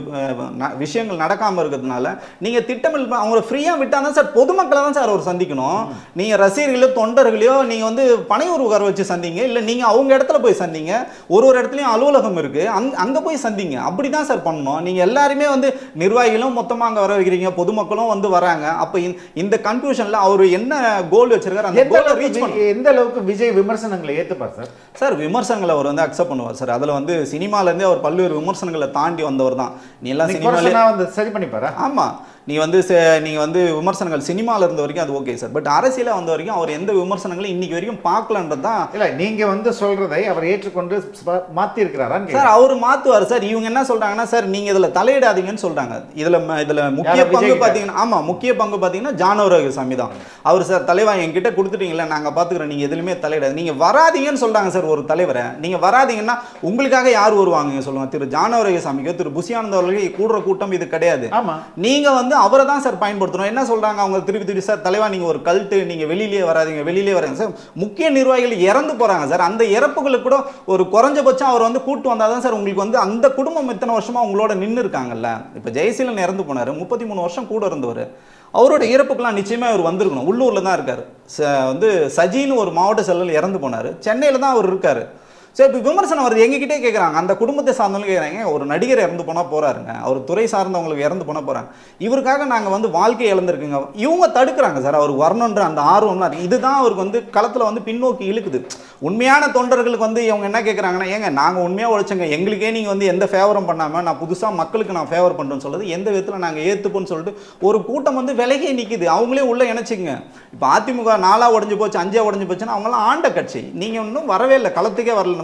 விஷயங்கள் நடக்காமல் இருக்கிறதுனால நீங்கள் திட்டமில் அவங்கள ஃப்ரீயாக விட்டால் தான் சார் பொதுமக்களை தான் சார் அவர் சந்திக்கணும். நீங்கள் ரசிகர்களோ தொண்டர்களையோ நீங்கள் வந்து பனையூர் உட்கார வச்சு சந்திங்க, இல்லை நீங்கள் அவங்க இடத்துல போய் சந்திங்க. ஒரு இடத்துலையும் அலுவலகம் இருக்குது, அங்கே போய் சந்திங்க. அப்படி தான் சார் பண்ணணும். நீங்கள் எல்லாருமே வந்து நிர்வாகிகளும் மொத்தமாக அங்கே வர வைக்கிறீங்க, பொதுமக்களும் வந்து வராங்க. அப்போ இந்த கன்ஃபியூஷனில் அவர் என்ன கோல் வச்சிருக்காரு அந்த கோலை ரீச் பண்ண எந்த அளவுக்கு விஜய் விமர்சனங்களை ஏற்றுப்பார் சார்? சார் விமர்சனங்களை அவர் வந்து அக்செப்ட் பண்ணுவார் சார். அதில் வந்து சினிமாலேருந்தே அவர் பல்வேறு விமர்சனங்களை தாண்டி வந்தவர் தான். நீ எல்லாம் சினிமாலே வந்து சரி பண்ணிப்பாரா? ஆமாம், நீங்கள் வந்து விமர்சனங்கள் சினிமாவில் இருந்த வரைக்கும் அது ஓகே சார். பட் அரசியலில் வந்த வரைக்கும் அவர் எந்த விமர்சனங்களும் இன்னைக்கு வரைக்கும் பார்க்கலன்றது தான். இல்லை, நீங்கள் வந்து சொல்கிறதை அவர் ஏற்றுக்கொண்டு மாற்றி இருக்கிறாரா சார்? அவர் மாற்றுவார் சார். இவங்க என்ன சொல்கிறாங்கன்னா சார் நீங்கள் இதில் தலையிடாதீங்கன்னு சொல்கிறாங்க. இதில் முக்கிய பங்கு பார்த்தீங்கன்னா, ஆமாம், முக்கிய பங்கு பார்த்தீங்கன்னா ஜானவரகசாமி தான். அவர் சார் தலைவா என்கிட்ட கொடுத்துட்டீங்களே, நாங்கள் பார்த்துக்குறோம், நீங்கள் எதுலையுமே தலையிடாது, நீங்கள் வராதீங்கன்னு சொல்கிறாங்க சார். ஒரு தலைவரை நீங்கள் வராதீங்கன்னா உங்களுக்காக யார் வருவாங்க சொல்லுவாங்க? திரு ஜானவரகசாமிக்கோ திரு புஷியானந்த் அவர்களுக்கு கூடுற கூட்டம் இது கிடையாது. ஆமாம், நீங்கள் வந்து அவரை தான் சார் பயன்படுத்தணும். என்ன சொல்றாங்க அவங்க திருப்பி சார், தலைவா நீங்க ஒரு கல்ட்டு, நீங்க வெளியிலேயே வராதீங்க சார். முக்கிய நிர்வாகிகள் இறந்து போறாங்க சார். அந்த இறப்புகளுக்கு கூட ஒரு குறைஞ்சபட்சம் அவர் வந்து கூட்டு வந்தாதான் சார் உங்களுக்கு வந்து அந்த குடும்பம் இத்தனை வருஷமா உங்களோட நின்று இருக்காங்கல்ல. இப்ப ஜெயசீலன் இறந்து போனாரு, 33 வருஷம் கூட இருந்தவர். அவரோட இறப்புக்கெல்லாம் நிச்சயமா அவர் வந்திருக்கணும். உள்ளூர்ல தான் இருக்காரு. வந்து சஜின்னு ஒரு மாவட்ட செயலர் இறந்து போனாரு, சென்னையில தான் அவர் இருக்காரு. சரி, இப்போ விமர்சனம் வருது, எங்ககிட்டே கேட்குறாங்க, அந்த குடும்பத்தை சார்ந்தவங்க கேட்குறாங்க, ஒரு நடிகர் இறந்து போனால் போகிறாருங்க, அவர் துறை சார்ந்தவங்களுக்கு இறந்து போனால் போகிறாங்க, இவருக்காக நாங்கள் வந்து வாழ்க்கை இழந்திருக்குங்க. இவங்க தடுக்கிறாங்க சார் அவர் வரணுன்ற அந்த ஆர்வம்லாம் இருக்குது. இதுதான் அவருக்கு வந்து களத்தில் வந்து பின்னோக்கி இழுக்குது. உண்மையான தொண்டர்களுக்கு வந்து இவங்க என்ன கேட்குறாங்கன்னா, ஏங்க நாங்கள் உண்மையாக உழைச்சங்க, எங்களுக்கே நீங்கள் வந்து எந்த ஃபேவரும் பண்ணாமல் நான் புதுசாக மக்களுக்கு நான் ஃபேவர் பண்ணுறேன்னு சொல்கிறது எந்த விதத்தில் நாங்கள் ஏற்றுப்போன்னு சொல்லிட்டு ஒரு கூட்டம் வந்து விலகே நிற்கிது. அவங்களே உள்ளே இணைச்சிங்க. இப்போ அதிமுக 4 உடஞ்சு போச்சு, 5 உடஞ்சு போச்சுன்னா அவங்களாம் ஆண்ட கட்சி. நீங்கள் இன்னும் வரவே இல்லை, களத்துக்கே வரல.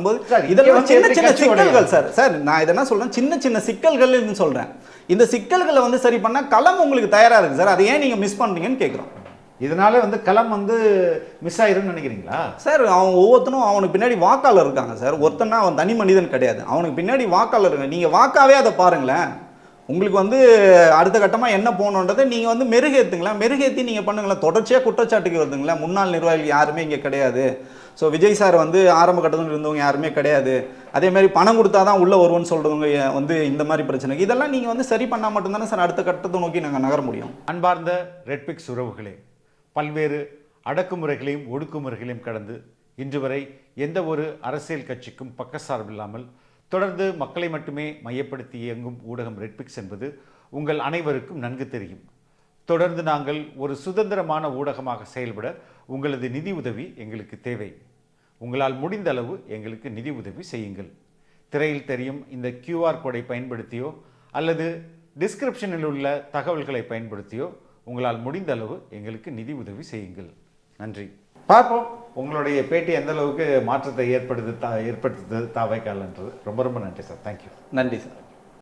இதெல்லாம் சின்ன சின்ன சிக்கல்கள் சார். நான் இதெல்லாம் சொல்றேன், சின்ன சின்ன சிக்கல்கள் சொல்றேன். இந்த சிக்கல்களை வந்து சரி பண்ணா களம் உங்களுக்கு தயாரா இருக்கு சார். அதை ஏன் நீங்க மிஸ் பண்றீங்கன்னு கேட்கிறோம். இதனால வந்து களம் வந்து மிஸ் ஆயிரும்னு நினைக்கிறீங்களா சார்? அவன் ஒவ்வொருத்தனும் அவனுக்கு பின்னாடி வாக்காளர் இருக்காங்க சார். ஒருத்தனா அவன் தனி மனிதன் கிடையாது, அவனுக்கு பின்னாடி வாக்காளர் இருக்காங்க. நீங்க வாக்காவே அதை பாருங்களேன். உங்களுக்கு வந்து அடுத்த கட்டமாக என்ன போகணுன்றதை நீங்கள் வந்து மெருகேற்றி நீங்கள் பண்ணுங்களேன். தொடர்ச்சியாக குற்றச்சாட்டுக்கு வருதுங்களேன், முன்னாள் நிர்வாகிகள் யாருமே இங்கே கிடையாது. ஸோ விஜய் சார் வந்து ஆரம்ப கட்டத்தில் இருந்தவங்க யாருமே கிடையாது. அதேமாதிரி பணம் கொடுத்தா தான் உள்ளே வருவோன்னு சொல்கிறவங்க வந்து இந்த மாதிரி பிரச்சனைக்கு இதெல்லாம் நீங்கள் வந்து சரி பண்ணால் மட்டும்தானே சார் அடுத்த கட்டத்தை நோக்கி நாங்கள் நகர முடியும். அன்பார்ந்த ரெட்பிக்ஸ் உறவுகளே, பல்வேறு அடக்குமுறைகளையும் ஒடுக்குமுறைகளையும் கடந்து இன்று வரை எந்த ஒரு அரசியல் கட்சிக்கும் பக்கசார்பில்லாமல் தொடர்ந்து மக்களை மட்டுமே மையப்படுத்தி இயங்கும் ஊடகம் ரெட்பிக்ஸ் என்பது உங்கள் அனைவருக்கும் நன்கு தெரியும். தொடர்ந்து நாங்கள் ஒரு சுதந்திரமான ஊடகமாக செயல்பட உங்களது நிதி உதவி எங்களுக்கு தேவை. உங்களால் முடிந்த அளவு எங்களுக்கு நிதி உதவி செய்யுங்கள். திரையில் தெரியும் இந்த QR கோடை பயன்படுத்தியோ அல்லது டிஸ்கிரிப்ஷனில் உள்ள தகவல்களை பயன்படுத்தியோ உங்களால் முடிந்த அளவு எங்களுக்கு நிதி உதவி செய்யுங்கள். நன்றி. பார்ப்போம் உங்களுடைய பேட்டி எந்த அளவுக்கு மாற்றத்தை ஏற்படுத்துது தாவைக்கால்ன்றது. ரொம்ப ரொம்ப நன்றி சார். தேங்க்யூ. நன்றி சார்.